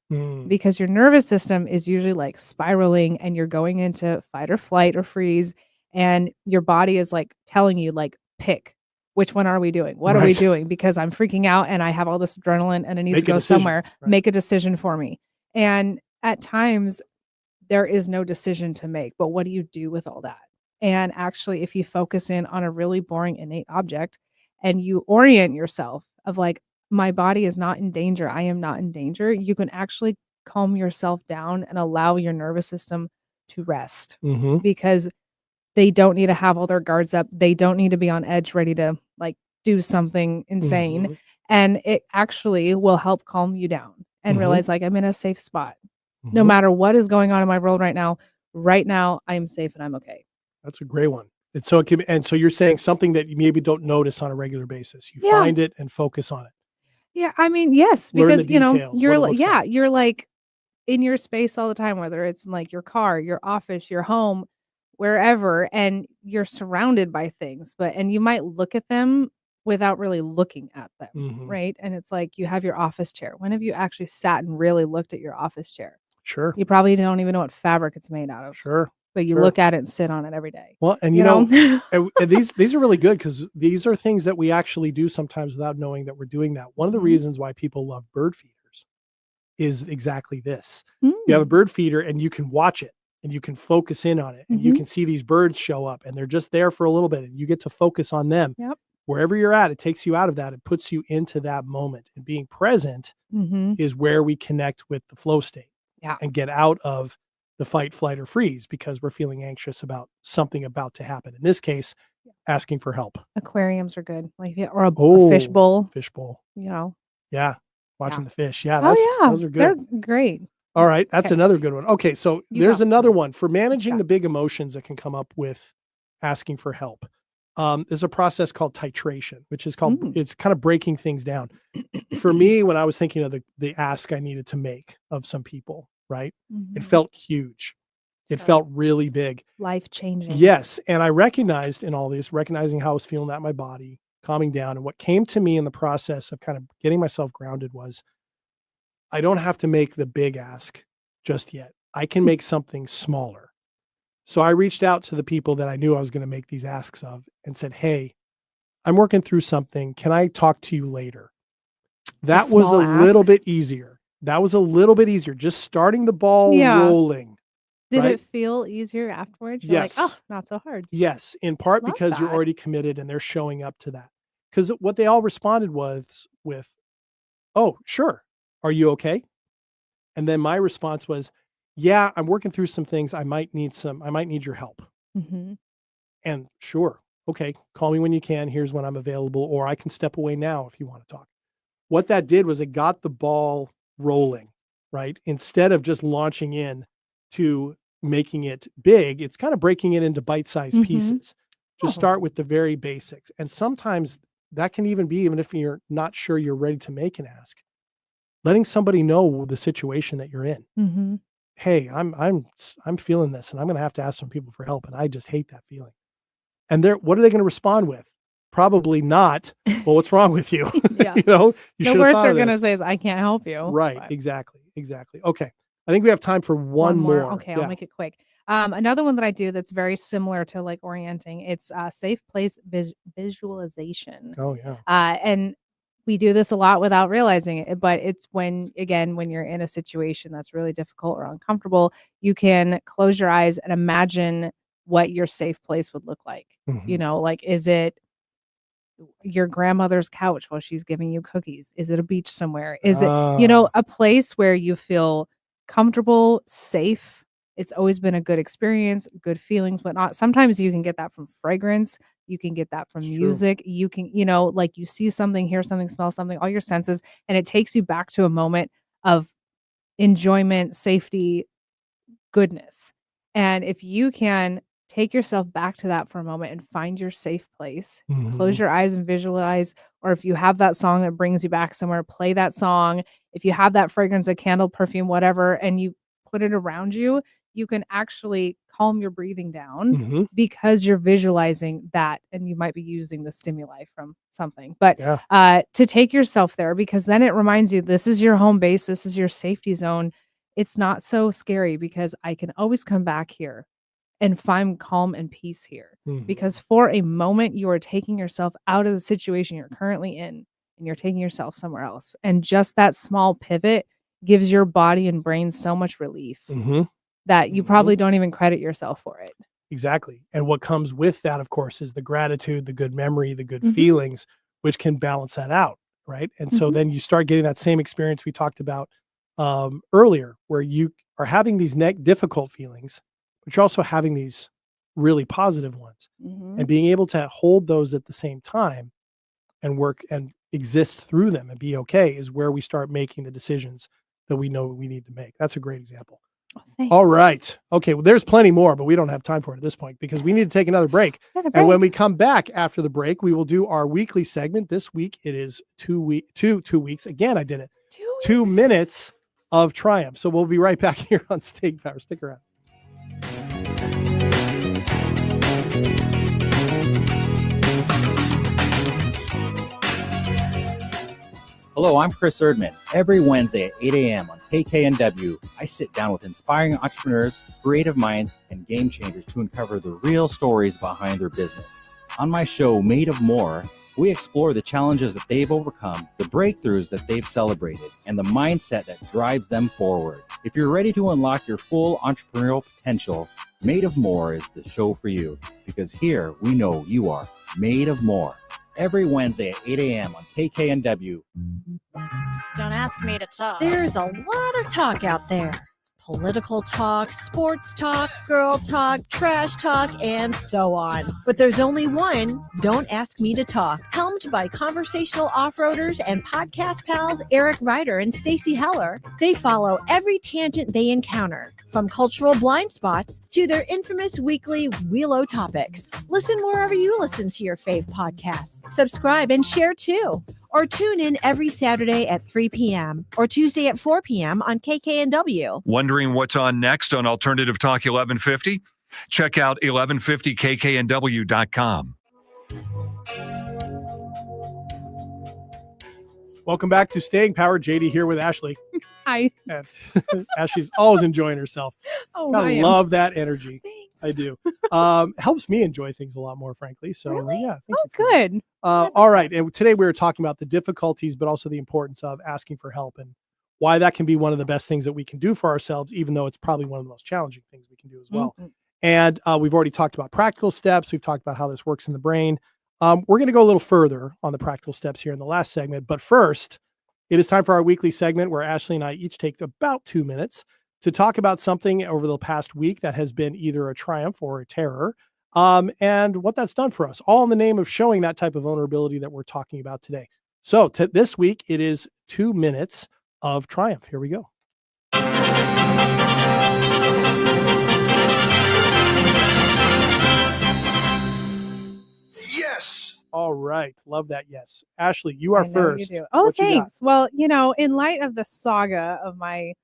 [SPEAKER 2] because your nervous system is usually like spiraling and you're going into fight or flight or freeze and your body is like telling you like pick. Which one are we doing? What are we
[SPEAKER 1] Right.
[SPEAKER 2] doing? Because I'm freaking out and I have all this adrenaline and it needs
[SPEAKER 1] Make
[SPEAKER 2] to
[SPEAKER 1] a
[SPEAKER 2] go
[SPEAKER 1] decision.
[SPEAKER 2] somewhere.
[SPEAKER 1] Right.
[SPEAKER 2] Make a decision for me. And at times there is no decision to make, but what do you do with all that? And actually, if you focus in on a really boring innate object and you orient yourself of like, my body is not in danger, I am not in danger, you can actually calm yourself down and allow your nervous system to rest
[SPEAKER 1] Mhm.
[SPEAKER 2] because they don't need to have all their guards up. They don't need to be on edge ready to like do something insane.
[SPEAKER 1] Mhm.
[SPEAKER 2] And it actually will help calm you down and
[SPEAKER 1] Mhm.
[SPEAKER 2] realize like I'm in a safe spot. No
[SPEAKER 1] Mhm.
[SPEAKER 2] matter what is going on in my world right now, I am safe and I'm okay.
[SPEAKER 1] That's a great one. And so it can, and so you're saying something that you maybe don't notice on a regular basis. You
[SPEAKER 2] Yeah.
[SPEAKER 1] find it and focus on it.
[SPEAKER 2] Yeah, I mean, yes,
[SPEAKER 1] Learn the
[SPEAKER 2] because
[SPEAKER 1] details,
[SPEAKER 2] you're
[SPEAKER 1] what it
[SPEAKER 2] like
[SPEAKER 1] looks
[SPEAKER 2] yeah,
[SPEAKER 1] like.
[SPEAKER 2] you're like in your space all the time, whether it's in like your car, your office, your home, wherever, and you're surrounded by things, and you might look at them without really looking at them,
[SPEAKER 1] Mhm.
[SPEAKER 2] right? And it's like you have your office chair. When have you actually sat and really looked at your office chair?
[SPEAKER 1] Sure.
[SPEAKER 2] You probably don't even know what fabric it's made out of,
[SPEAKER 1] Sure.
[SPEAKER 2] but you
[SPEAKER 1] Sure.
[SPEAKER 2] look at it and sit on it every day.
[SPEAKER 1] Well, and
[SPEAKER 2] You know?
[SPEAKER 1] and these are really good because these are things that we actually do sometimes without knowing that we're doing that. One of the
[SPEAKER 2] Mhm.
[SPEAKER 1] reasons why people love bird feeders is exactly this. You have a
[SPEAKER 2] Mm.
[SPEAKER 1] bird feeder and you can watch it and you can focus in on it and you
[SPEAKER 2] Mhm.
[SPEAKER 1] can see these birds show up and they're just there for a little bit and you get to focus on them.
[SPEAKER 2] Yep.
[SPEAKER 1] Wherever you're at, it takes you out of that. It puts you into that moment, and being present
[SPEAKER 2] Mhm.
[SPEAKER 1] is where we connect with the flow state
[SPEAKER 2] Yeah.
[SPEAKER 1] and get out of the fight, flight, or freeze because we're feeling anxious about something about to happen. In this case, asking for help.
[SPEAKER 2] Aquariums are good. Like or a
[SPEAKER 1] Oh,
[SPEAKER 2] fish bowl,
[SPEAKER 1] fishbowl.
[SPEAKER 2] you know.
[SPEAKER 1] Yeah. Watching the fish. Yeah,
[SPEAKER 2] Oh yeah.
[SPEAKER 1] those are
[SPEAKER 2] They're
[SPEAKER 1] good.
[SPEAKER 2] great.
[SPEAKER 1] All right. That's
[SPEAKER 2] Okay.
[SPEAKER 1] another good one. Okay. So
[SPEAKER 2] You
[SPEAKER 1] there's
[SPEAKER 2] got
[SPEAKER 1] another
[SPEAKER 2] one.
[SPEAKER 1] one for managing
[SPEAKER 2] got?
[SPEAKER 1] the big emotions that can come up with asking for help. There's a process called titration, which is called,
[SPEAKER 2] Mm.
[SPEAKER 1] it's kind of breaking things down. For me, when I was thinking of the ask I needed to make of some people, right? It
[SPEAKER 2] Mhm.
[SPEAKER 1] felt huge. It
[SPEAKER 2] Sure.
[SPEAKER 1] felt really big.
[SPEAKER 2] Life-changing.
[SPEAKER 1] Yes, and I recognized in all this, recognizing how I was feeling that in my body, calming down, and what came to me in the process of kind of getting myself grounded was, I don't have to make the big ask just yet. I can make something smaller. So I reached out to the people that I knew I was gonna make these asks of and said, "Hey, I'm working through something. Can I talk to you later?" That was
[SPEAKER 2] small
[SPEAKER 1] a little
[SPEAKER 2] ask?
[SPEAKER 1] bit easier. That was a little bit easier, just starting the ball
[SPEAKER 2] Yeah.
[SPEAKER 1] rolling,
[SPEAKER 2] Did
[SPEAKER 1] right?
[SPEAKER 2] it feel easier afterwards? You're like, "Oh,
[SPEAKER 1] Yes.
[SPEAKER 2] not so hard."
[SPEAKER 1] Yes, in part
[SPEAKER 2] Love
[SPEAKER 1] because you're
[SPEAKER 2] that.
[SPEAKER 1] already committed and they're showing up to that. Because what they all responded was with, "Oh, sure. Are you okay?" And then my response was, "Yeah, I'm working through some things. I might need your help."
[SPEAKER 2] Mhm.
[SPEAKER 1] And sure, okay, call me when you can. Here's when I'm available, or I can step away now if you want to talk. What that did was it got the ball rolling, right? Instead of just launching in to making it big, it's kind of breaking it into bite-sized
[SPEAKER 2] Mhm.
[SPEAKER 1] pieces. Just
[SPEAKER 2] Oh.
[SPEAKER 1] start with the very basics. And sometimes that can even be, even if you're not sure you're ready to make an ask, letting somebody know the situation that you're in.
[SPEAKER 2] Mhm.
[SPEAKER 1] Hey, I'm feeling this and I'm going to have to ask some people for help and I just hate that feeling. And what are they going to respond with? Probably not, "Well, what's wrong with you?"
[SPEAKER 2] Yeah.
[SPEAKER 1] You know, "You
[SPEAKER 2] The
[SPEAKER 1] should have
[SPEAKER 2] worst
[SPEAKER 1] thought
[SPEAKER 2] they're
[SPEAKER 1] of
[SPEAKER 2] gonna
[SPEAKER 1] this."
[SPEAKER 2] say is, "I can't help you."
[SPEAKER 1] Right,
[SPEAKER 2] But
[SPEAKER 1] exactly, exactly. Okay. I think we have time for one
[SPEAKER 2] one more.
[SPEAKER 1] more.
[SPEAKER 2] Okay, I'll
[SPEAKER 1] Yeah.
[SPEAKER 2] make it quick. Another one that I do that's very similar to, like, orienting, it's, safe place visualization.
[SPEAKER 1] Oh, yeah.
[SPEAKER 2] And we do this a lot without realizing it, but it's when, again, when you're in a situation that's really difficult or uncomfortable, you can close your eyes and imagine what your safe place would look like. You
[SPEAKER 1] Mhm.
[SPEAKER 2] know, like, is it your grandmother's couch while she's giving you cookies? Is it a beach somewhere? Is it,
[SPEAKER 1] Ah,
[SPEAKER 2] a place where you feel comfortable, safe? It's always been a good experience, good feelings, whatnot. Sometimes you can get that from fragrance. You can get that from
[SPEAKER 1] it's true.
[SPEAKER 2] music. You can, like you see something, hear something, smell something, all your senses, and it takes you back to a moment of enjoyment, safety, goodness. And if you can take yourself back to that for a moment and find your safe place, close
[SPEAKER 1] Mhm.
[SPEAKER 2] your eyes and visualize, or if you have that song that brings you back somewhere, play that song. If you have that fragrance, a candle, perfume, whatever, and you put it around you, you can actually calm your breathing down
[SPEAKER 1] Mhm.
[SPEAKER 2] because you're visualizing that and you might be using the stimuli from something. But
[SPEAKER 1] Yeah.
[SPEAKER 2] to take yourself there, because then it reminds you this is your home base, this is your safety zone. It's not so scary because I can always come back here and find calm and peace here.
[SPEAKER 1] Mhm.
[SPEAKER 2] Because for a moment, you are taking yourself out of the situation you're currently in and you're taking yourself somewhere else. And just that small pivot gives your body and brain so much relief
[SPEAKER 1] Mhm.
[SPEAKER 2] that you
[SPEAKER 1] Mhm.
[SPEAKER 2] probably don't even credit yourself for it.
[SPEAKER 1] Exactly. And what comes with that, of course, is the gratitude, the good memory, the good
[SPEAKER 2] Mhm.
[SPEAKER 1] feelings, which can balance that out, right? And so
[SPEAKER 2] Mhm.
[SPEAKER 1] then you start getting that same experience we talked about earlier, where you are having these difficult feelings, but you're also having these really positive ones. And
[SPEAKER 2] Mhm.
[SPEAKER 1] being able to hold those at the same time and work and exist through them and be okay is where we start making the decisions that we know we need to make. That's a great example.
[SPEAKER 2] Oh,
[SPEAKER 1] All
[SPEAKER 2] thanks.
[SPEAKER 1] right. Okay. Well, there's plenty more, but we don't have time for it at this point because we need to take another break.
[SPEAKER 2] Yeah, the
[SPEAKER 1] And when we
[SPEAKER 2] break.
[SPEAKER 1] come back after the break, we will do our weekly segment. This week it is 2 weeks. Again, I did it.
[SPEAKER 2] 2
[SPEAKER 1] 2
[SPEAKER 2] weeks.
[SPEAKER 1] minutes of triumph. So we'll be right back here on Steak Power. Stick around.
[SPEAKER 6] Hello, I'm Chris Erdman. Every Wednesday at 8 a.m. on KKNW, I sit down with inspiring entrepreneurs, creative minds, and game changers to uncover the real stories behind their business. On my show, Made of More, we explore the challenges that they've overcome, the breakthroughs that they've celebrated, and the mindset that drives them forward. If you're ready to unlock your full entrepreneurial potential, Made of More is the show for you, because here we know you are made of more. Every Wednesday at 8 a.m. on KKNW.
[SPEAKER 7] Don't ask me to talk.
[SPEAKER 8] There's a lot of talk out there. Political talk, sports talk, girl talk, trash talk, and so on. But there's only one, Don't Ask Me to Talk, helmed by conversational off-roaders and podcast pals Eric Ryder and Stacey Heller. They follow every tangent they encounter, from cultural blind spots to their infamous weekly Wheelo topics. Listen wherever you listen to your fave podcasts. Subscribe and share too. Or tune in every Saturday at 3 p.m. or Tuesday at 4 p.m. on KKNW.
[SPEAKER 5] Wondering Wondering what's on next on Alternative Talk 1150? Check out 1150kknw.com.
[SPEAKER 1] Welcome back to Staying Power. JD here with Ashley.
[SPEAKER 2] Hi.
[SPEAKER 1] And Ashley's always enjoying herself.
[SPEAKER 2] Oh,
[SPEAKER 1] I
[SPEAKER 2] am.
[SPEAKER 1] love that energy.
[SPEAKER 2] Thanks.
[SPEAKER 1] I do. Helps me enjoy things a lot more, frankly. So
[SPEAKER 2] Really?
[SPEAKER 1] yeah. Thank
[SPEAKER 2] Oh,
[SPEAKER 1] you for that.
[SPEAKER 2] good.
[SPEAKER 1] All right. And today we were talking about the difficulties, but also the importance of asking for help and why that can be one of the best things that we can do for ourselves, even though it's probably one of the most challenging things we can do as well.
[SPEAKER 2] Mhm.
[SPEAKER 1] And we've already talked about practical steps. We've talked about how this works in the brain. We're going to go a little further on the practical steps here in the last segment. But first, it is time for our weekly segment where Ashley and I each take about 2 minutes to talk about something over the past week that has been either a triumph or a terror, and what that's done for us, all in the name of showing that type of vulnerability that we're talking about today. So this week, it is 2 minutes of triumph. Here we go.
[SPEAKER 5] Yes.
[SPEAKER 1] All right. Love that. Yes. Ashley, you are
[SPEAKER 2] I know
[SPEAKER 1] first.
[SPEAKER 2] you do. Oh,
[SPEAKER 1] What you got?
[SPEAKER 2] thanks. Well, in light of the saga of my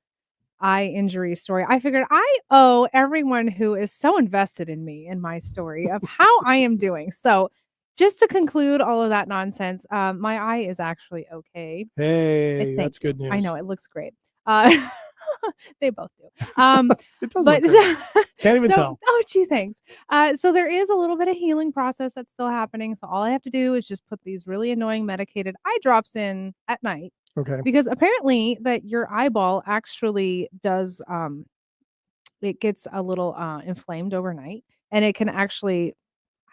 [SPEAKER 2] eye injury story, I figured I owe everyone who is so invested in me and my story of how I am doing. So, just to conclude all of that nonsense, my eye is actually okay.
[SPEAKER 1] Hey,
[SPEAKER 2] Thank
[SPEAKER 1] that's good
[SPEAKER 2] you.
[SPEAKER 1] news.
[SPEAKER 2] I know it looks great. They both do.
[SPEAKER 1] It does
[SPEAKER 2] But
[SPEAKER 1] look great. Can't even tell.
[SPEAKER 2] oh, gee, thanks. So there is a little bit of healing process that's still happening. So all I have to do is just put these really annoying medicated eye drops in at night,
[SPEAKER 1] Okay.
[SPEAKER 2] because apparently that your eyeball actually does it gets a little inflamed overnight, and it can actually,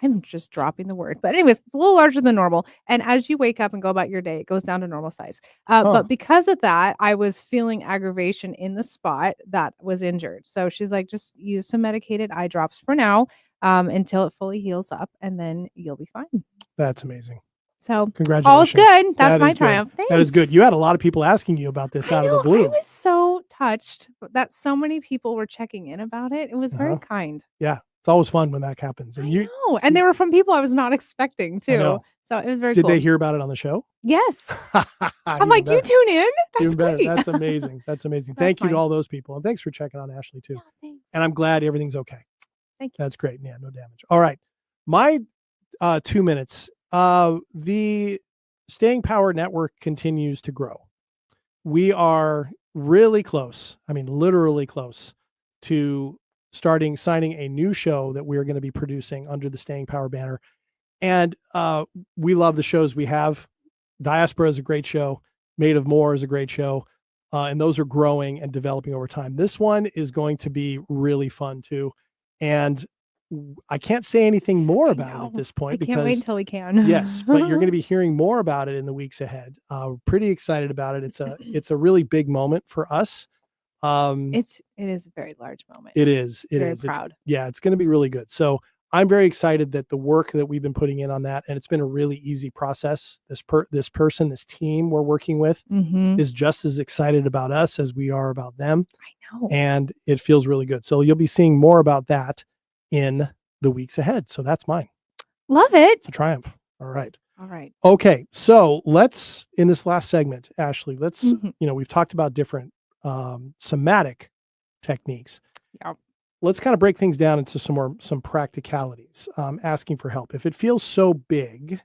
[SPEAKER 2] I'm just dropping the word. But anyways, it's a little larger than normal. And as you wake up and go about your day, it goes down to normal size.
[SPEAKER 1] Huh.
[SPEAKER 2] But because of that, I was feeling aggravation in the spot that was injured. So she's like, just use some medicated eye drops for now, until it fully heals up, and then you'll be fine.
[SPEAKER 1] That's amazing.
[SPEAKER 2] So
[SPEAKER 1] Congratulations.
[SPEAKER 2] all's good. That's
[SPEAKER 1] That
[SPEAKER 2] my
[SPEAKER 1] is good.
[SPEAKER 2] triumph.
[SPEAKER 1] That is good.
[SPEAKER 2] Thanks.
[SPEAKER 1] You had a lot of people asking you about this out of the
[SPEAKER 2] I
[SPEAKER 1] blue.
[SPEAKER 2] was so touched that so many people were checking in about it. It was very
[SPEAKER 1] Uh-huh.
[SPEAKER 2] kind.
[SPEAKER 1] Yeah. It's always fun when that happens. And
[SPEAKER 2] I
[SPEAKER 1] you
[SPEAKER 2] know. And they were from people I was not expecting too.
[SPEAKER 1] know.
[SPEAKER 2] So it was very
[SPEAKER 1] did
[SPEAKER 2] cool.
[SPEAKER 1] they hear about it on the show?
[SPEAKER 2] Yes. I'm
[SPEAKER 1] Even
[SPEAKER 2] like,
[SPEAKER 1] better.
[SPEAKER 2] you tune in? That's
[SPEAKER 1] Even better.
[SPEAKER 2] great.
[SPEAKER 1] That's amazing. That's amazing.
[SPEAKER 2] That's
[SPEAKER 1] Thank you to
[SPEAKER 2] fine.
[SPEAKER 1] all those people. And thanks for checking on Ashley too.
[SPEAKER 2] Yeah, thanks.
[SPEAKER 1] And I'm glad everything's okay.
[SPEAKER 2] Thank you.
[SPEAKER 1] That's great. Yeah, no damage. All right. My 2 minutes. The Staying Power Network continues to grow. We are really close. I mean, literally close to signing a new show that we're going to be producing under the Staying Power banner. And we love the shows we have. Diaspora is a great show. Made of More is a great show. And those are growing and developing over time. This one is going to be really fun too. And I can't say anything more about it at this point
[SPEAKER 2] I can't wait
[SPEAKER 1] because
[SPEAKER 2] until we can.
[SPEAKER 1] yes, but you're going to be hearing more about it in the weeks ahead. We're pretty excited about it. It's a really big moment for us.
[SPEAKER 2] It is a very large moment.
[SPEAKER 1] It is. It
[SPEAKER 2] Very
[SPEAKER 1] is.
[SPEAKER 2] proud.
[SPEAKER 1] It's going to be really good. So I'm very excited that the work that we've been putting in on that, and it's been a really easy process. This team we're working with
[SPEAKER 2] Mhm.
[SPEAKER 1] is just as excited about us as we are about them.
[SPEAKER 2] I know.
[SPEAKER 1] And it feels really good. So you'll be seeing more about that in the weeks ahead. So that's mine.
[SPEAKER 2] Love it.
[SPEAKER 1] It's a triumph. All right.
[SPEAKER 2] All right.
[SPEAKER 1] Okay. So let's, in this last segment, Ashley, let's,
[SPEAKER 2] Mhm.
[SPEAKER 1] we've talked about different somatic techniques.
[SPEAKER 2] Yeah.
[SPEAKER 1] Let's kind of break things down into some practicalities. Asking for help. If it feels so big,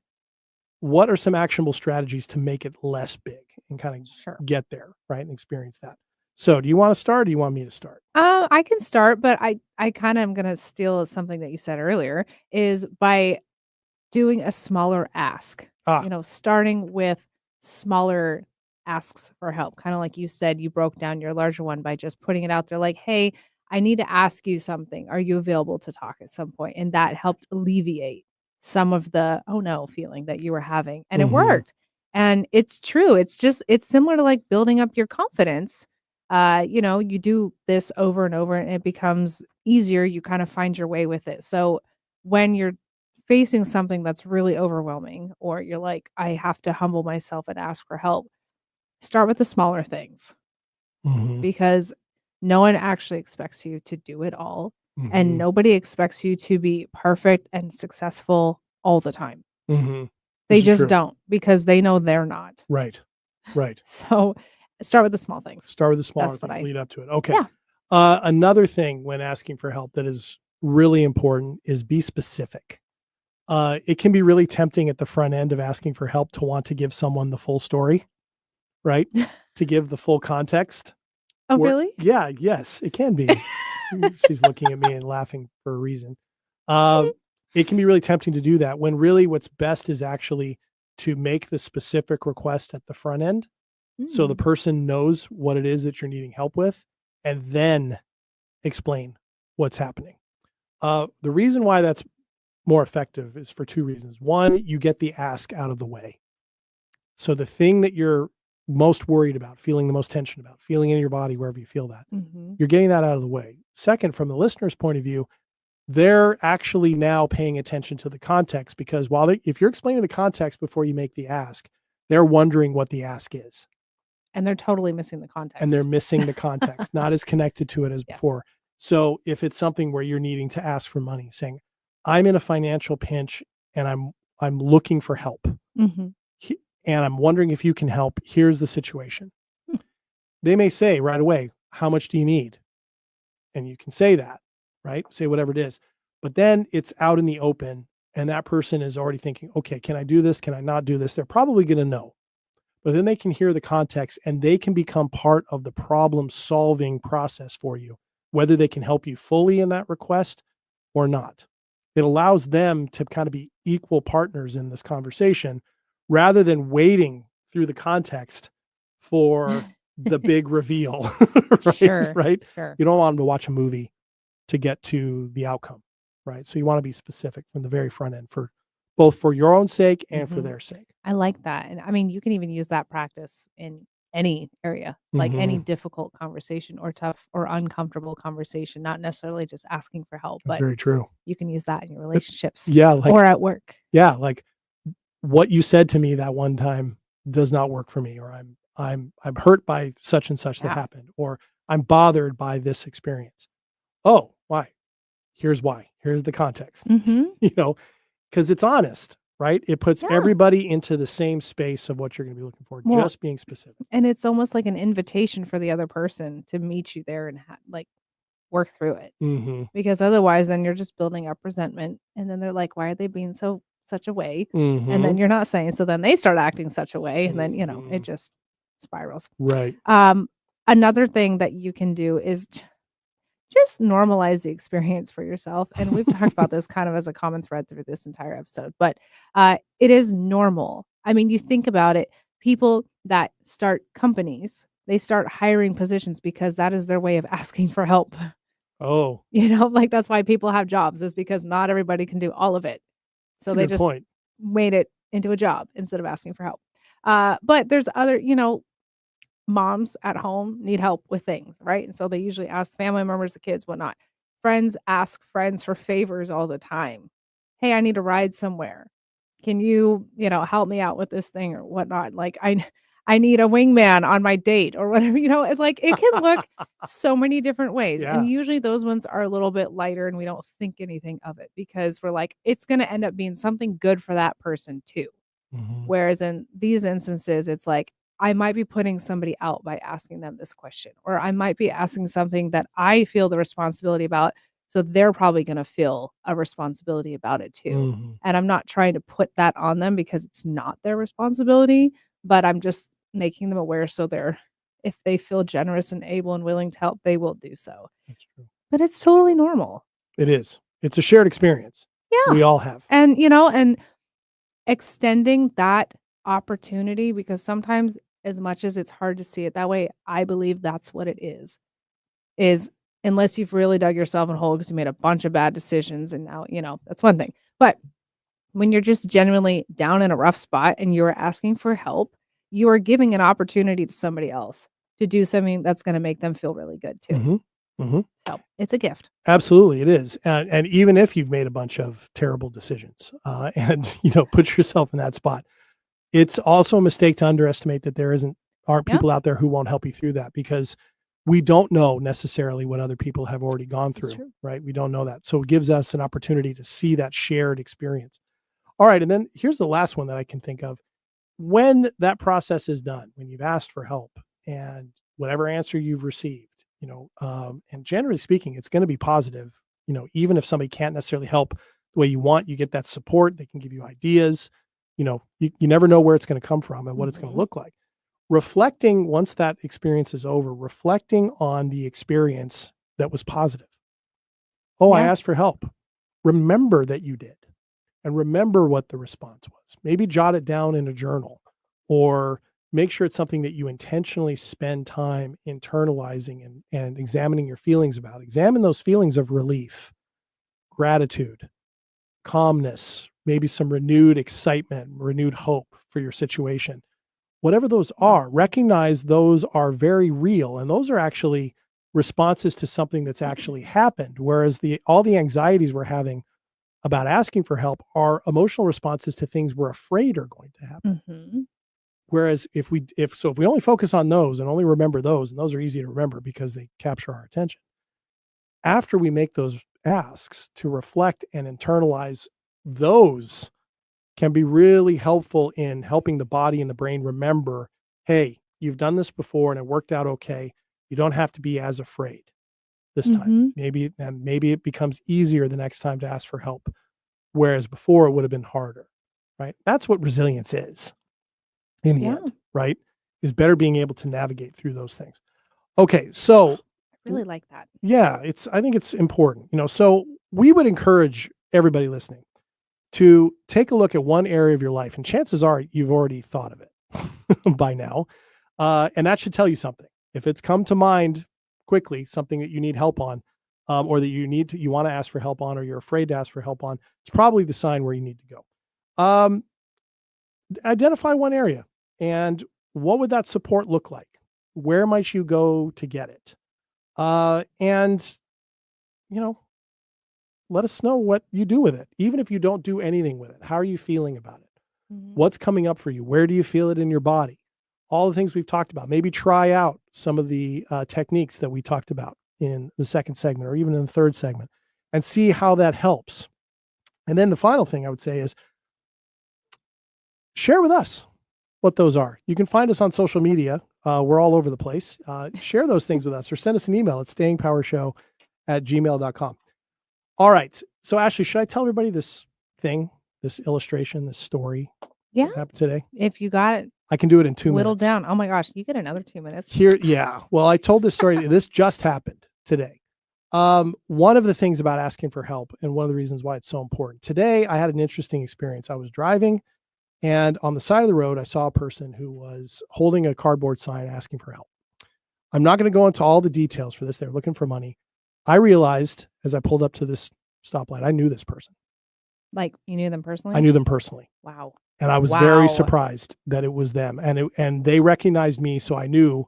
[SPEAKER 1] what are some actionable strategies to make it less big and kind of
[SPEAKER 2] Sure.
[SPEAKER 1] get there, right? And experience that. So do you want to start or do you want me to start?
[SPEAKER 2] I can start, but I kind of am going to steal something that you said earlier, is by doing a smaller ask. Starting with smaller asks for help. Kind of like you said, you broke down your larger one by just putting it out there like, hey, I need to ask you something. Are you available to talk at some point? And that helped alleviate some of the, oh no, feeling that you were having. And it
[SPEAKER 1] Mhm.
[SPEAKER 2] worked. And it's true. It's similar to like building up your confidence. You do this over and over and it becomes easier. You kind of find your way with it. So when you're facing something that's really overwhelming, or you're like, I have to humble myself and ask for help, start with the smaller things,
[SPEAKER 1] Mhm.
[SPEAKER 2] because no one actually expects you to do it all.
[SPEAKER 1] Mhm.
[SPEAKER 2] And nobody expects you to be perfect and successful all the time.
[SPEAKER 1] Mhm.
[SPEAKER 2] They
[SPEAKER 1] This is
[SPEAKER 2] just
[SPEAKER 1] true.
[SPEAKER 2] don't, because they know they're not.
[SPEAKER 1] Right. Right.
[SPEAKER 2] So start with the small things.
[SPEAKER 1] Start with the smaller
[SPEAKER 2] That's what
[SPEAKER 1] things,
[SPEAKER 2] I-
[SPEAKER 1] lead up to it. Okay.
[SPEAKER 2] Yeah.
[SPEAKER 1] Another thing when asking for help that is really important is be specific. It can be really tempting at the front end of asking for help to want to give someone the full story, right? To give the full context.
[SPEAKER 2] Oh, really?
[SPEAKER 1] Yeah, yes, it can be. She's looking at me and laughing for a reason. It can be really tempting to do that when really what's best is actually to make the specific request at the front end. So the
[SPEAKER 2] Mm.
[SPEAKER 1] person knows what it is that you're needing help with, and then explain what's happening. The reason why that's more effective is for two reasons. One, you get the ask out of the way. So the thing that you're most worried about, feeling the most tension about, feeling in your body, wherever you feel that,
[SPEAKER 2] Mhm.
[SPEAKER 1] you're getting that out of the way. Second, from the listener's point of view, they're actually now paying attention to the context because if you're explaining the context before you make the ask, they're wondering what the ask is.
[SPEAKER 2] And they're totally missing the context.
[SPEAKER 1] And they're missing the context, not as connected to it as
[SPEAKER 2] Yes.
[SPEAKER 1] before. So if it's something where you're needing to ask for money, saying, I'm in a financial pinch and I'm looking for help.
[SPEAKER 2] Mhm.
[SPEAKER 1] And I'm wondering if you can help. Here's the situation.
[SPEAKER 2] Hmm.
[SPEAKER 1] They may say right away, how much do you need? And you can say that, right? Say whatever it is. But then it's out in the open and that person is already thinking, okay, can I do this? Can I not do this? They're probably going to know. But then they can hear the context and they can become part of the problem solving process for you, whether they can help you fully in that request or not. It allows them to kind of be equal partners in this conversation rather than waiting through the context for the big reveal. Right?
[SPEAKER 2] Sure.
[SPEAKER 1] Right.
[SPEAKER 2] Sure.
[SPEAKER 1] You don't want them to watch a movie to get to the outcome. Right. So you want to be specific from the very front end for both for your own sake and for
[SPEAKER 2] Mhm.
[SPEAKER 1] their sake.
[SPEAKER 2] I like that. And I mean, you can even use that practice in any area, like any
[SPEAKER 1] Mhm.
[SPEAKER 2] difficult conversation or tough or uncomfortable conversation, not necessarily just asking for help,
[SPEAKER 1] That's
[SPEAKER 2] but
[SPEAKER 1] very true.
[SPEAKER 2] you can use that in your relationships
[SPEAKER 1] Yeah. Like,
[SPEAKER 2] or at work.
[SPEAKER 1] yeah, like what you said to me that one time does not work for me, or I'm hurt by such and such that
[SPEAKER 2] Yeah.
[SPEAKER 1] happened, or I'm bothered by this experience. Oh, why? Here's why. Here's the context.
[SPEAKER 2] Mhm.
[SPEAKER 1] Because it's honest, right? It puts
[SPEAKER 2] Yeah.
[SPEAKER 1] everybody into the same space of what you're going to be looking for,
[SPEAKER 2] Well,
[SPEAKER 1] just being specific.
[SPEAKER 2] and it's almost like an invitation for the other person to meet you there and like work through it.
[SPEAKER 1] Mm-hmm.
[SPEAKER 2] Because otherwise then you're just building up resentment and then they're like, why are they being such a way? And then
[SPEAKER 1] Mm-hmm.
[SPEAKER 2] you're not saying, so then they start acting such a way and then,
[SPEAKER 1] Mhm.
[SPEAKER 2] it just spirals.
[SPEAKER 1] Right.
[SPEAKER 2] Another thing that you can do is just normalize the experience for yourself. And we've talked about this kind of as a common thread through this entire episode, but it is normal. I mean, you think about it, people that start companies, they start hiring positions because that is their way of asking for help.
[SPEAKER 1] Oh,
[SPEAKER 2] Like that's why people have jobs, is because not everybody can do all of it.
[SPEAKER 1] that's
[SPEAKER 2] So
[SPEAKER 1] a
[SPEAKER 2] they
[SPEAKER 1] good
[SPEAKER 2] just
[SPEAKER 1] point.
[SPEAKER 2] made it into a job instead of asking for help. But there's other, moms at home need help with things, right? And so they usually ask family members, the kids, whatnot. Friends ask friends for favors all the time. Hey, I need a ride somewhere. Can you, help me out with this thing or whatnot? Like I need a wingman on my date or whatever, it can look so many different ways.
[SPEAKER 1] Yeah.
[SPEAKER 2] And usually those ones are a little bit lighter and we don't think anything of it because we're like, it's going to end up being something good for that person too.
[SPEAKER 1] Mhm.
[SPEAKER 2] Whereas in these instances, it's like, I might be putting somebody out by asking them this question, or I might be asking something that I feel the responsibility about. So they're probably going to feel a responsibility about it too.
[SPEAKER 1] Mhm.
[SPEAKER 2] And I'm not trying to put that on them because it's not their responsibility, but I'm just making them aware so if they feel generous and able and willing to help, they will do so.
[SPEAKER 1] That's true.
[SPEAKER 2] But it's totally normal.
[SPEAKER 1] It is. It's a shared experience.
[SPEAKER 2] Yeah.
[SPEAKER 1] We all have.
[SPEAKER 2] And, and extending that opportunity, because sometimes as much as it's hard to see it that way, I believe that's what it is unless you've really dug yourself in a hole because you made a bunch of bad decisions and now, that's one thing. But when you're just genuinely down in a rough spot and you're asking for help, you are giving an opportunity to somebody else to do something that's going to make them feel really good too.
[SPEAKER 1] Mhm. Mhm.
[SPEAKER 2] So it's a gift.
[SPEAKER 1] Absolutely, it is. And even if you've made a bunch of terrible decisions, and put yourself in that spot, it's also a mistake to underestimate that aren't
[SPEAKER 2] Yeah.
[SPEAKER 1] people out there who won't help you through that, because we don't know necessarily what other people have already gone
[SPEAKER 2] This is
[SPEAKER 1] through,
[SPEAKER 2] true.
[SPEAKER 1] right? We don't know that. So it gives us an opportunity to see that shared experience. All right, and then here's the last one that I can think of. When that process is done, when you've asked for help and whatever answer you've received, And generally speaking, it's going to be positive. Even if somebody can't necessarily help the way you want, you get that support. They can give you ideas. You never know where it's going to come from and what it's going to look like. Reflecting, once that experience is over, reflecting on the experience that was positive. Oh, I
[SPEAKER 2] Yeah.
[SPEAKER 1] asked for help. Remember that you did, and remember what the response was. Maybe jot it down in a journal, or make sure it's something that you intentionally spend time internalizing and examining your feelings about. Examine those feelings of relief, gratitude, calmness, maybe some renewed excitement, renewed hope for your situation. Whatever those are, recognize those are very real. And those are actually responses to something that's actually happened. Whereas all the anxieties we're having about asking for help are emotional responses to things we're afraid are going to happen.
[SPEAKER 2] Mm-hmm.
[SPEAKER 1] Whereas if we only focus on those and only remember those, and those are easy to remember because they capture our attention, after we make those asks, to reflect and internalize those can be really helpful in helping the body and the brain remember, hey, you've done this before and it worked out okay. You don't have to be as afraid this time. Maybe it becomes easier the next time to ask for help, whereas before it would have been harder, right? That's what resilience is in the end, right? Is better being able to navigate through those things. Okay, so
[SPEAKER 2] I really like that.
[SPEAKER 1] yeah, I think it's important, so we would encourage everybody listening to take a look at one area of your life, and chances are you've already thought of it by now. And that should tell you something. If it's come to mind quickly, something that you need help on, or that you want to ask for help on, or you're afraid to ask for help on, it's probably the sign where you need to go. Identify one area, and what would that support look like? Where might you go to get it? And let us know what you do with it. Even if you don't do anything with it, how are you feeling about it? What's coming up for you? Where do you feel it in your body? All the things we've talked about. Maybe try out some of the techniques that we talked about in the second segment, or even in the third segment, and see how that helps. And then the final thing I would say is share with us what those are. You can find us on social media. We're all over the place. Share those things with us, or send us an email at stayingpowershow@gmail.com. All right. So Ashley, should I tell everybody this thing, this illustration, this story
[SPEAKER 2] Yeah.
[SPEAKER 1] that happened today?
[SPEAKER 2] If you got it
[SPEAKER 1] I can do it in 2 minutes.
[SPEAKER 2] whittled down. Oh my gosh, you get another 2 minutes.
[SPEAKER 1] Yeah. Well, I told this story. This just happened today. One of the things about asking for help, and one of the reasons why it's so important. Today, I had an interesting experience. I was driving, and on the side of the road, I saw a person who was holding a cardboard sign asking for help. I'm not going to go into all the details for this. They're looking for money. I realized as I pulled up to this stoplight, I knew this person.
[SPEAKER 2] Like, you knew them personally?
[SPEAKER 1] I knew them personally.
[SPEAKER 2] Wow.
[SPEAKER 1] And I was very surprised that it was them. And they recognized me, so I knew.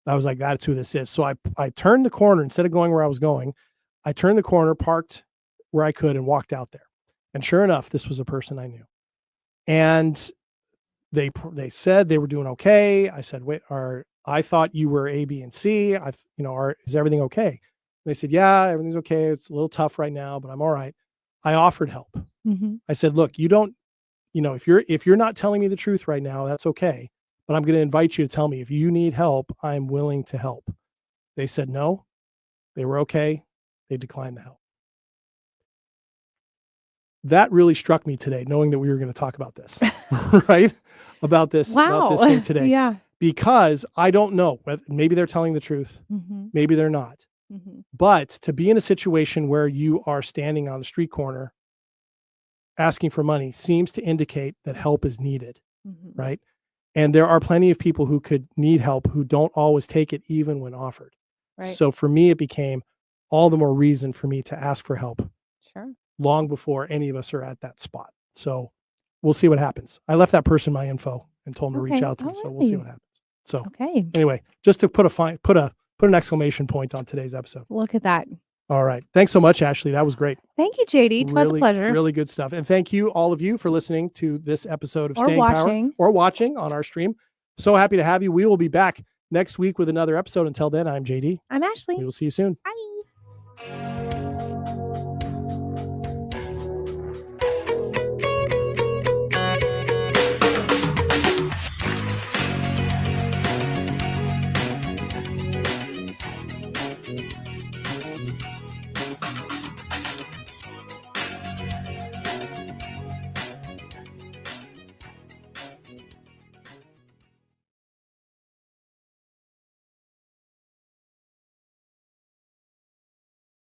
[SPEAKER 1] I was like, that's who this is. So I turned the corner. Instead of going where I was going, I turned the corner, parked where I could, and walked out there. And sure enough, this was a person I knew. And they said they were doing okay. I said, wait, I thought you were A, B, and C. Is everything okay? They said, yeah, everything's okay. It's a little tough right now, but I'm all right. I offered help. I said, look, you don't, if you're not telling me the truth right now, that's okay. But I'm going to invite you to tell me if you need help, I'm willing to help. They said no. They were okay. They declined the help. That really struck me today, knowing that we were going to talk about this, right? About this thing today.
[SPEAKER 2] Yeah.
[SPEAKER 1] Because I don't know. Maybe they're telling the truth. Maybe they're not. But to be in a situation where you are standing on the street corner asking for money seems to indicate that help is needed, right? And there are plenty of people who could need help who don't always take it even when offered.
[SPEAKER 2] Right.
[SPEAKER 1] So for me, it became all the more reason for me to ask for help.
[SPEAKER 2] Sure.
[SPEAKER 1] Long before any of us are at that spot. So we'll see what happens. I left that person my info and told him to reach out to me. So we'll see what happens. So anyway, just to put an exclamation point on today's episode.
[SPEAKER 2] Look at that.
[SPEAKER 1] All right. Thanks so much, Ashley. That was great.
[SPEAKER 2] Thank you, JD. It was a pleasure.
[SPEAKER 1] Really good stuff. And thank you, all of you, for listening to this episode of
[SPEAKER 2] Or
[SPEAKER 1] Staying
[SPEAKER 2] watching.
[SPEAKER 1] Power, or watching on our stream. So happy to have you. We will be back next week with another episode. Until then, I'm JD.
[SPEAKER 2] I'm Ashley.
[SPEAKER 1] We will see you soon.
[SPEAKER 2] Bye.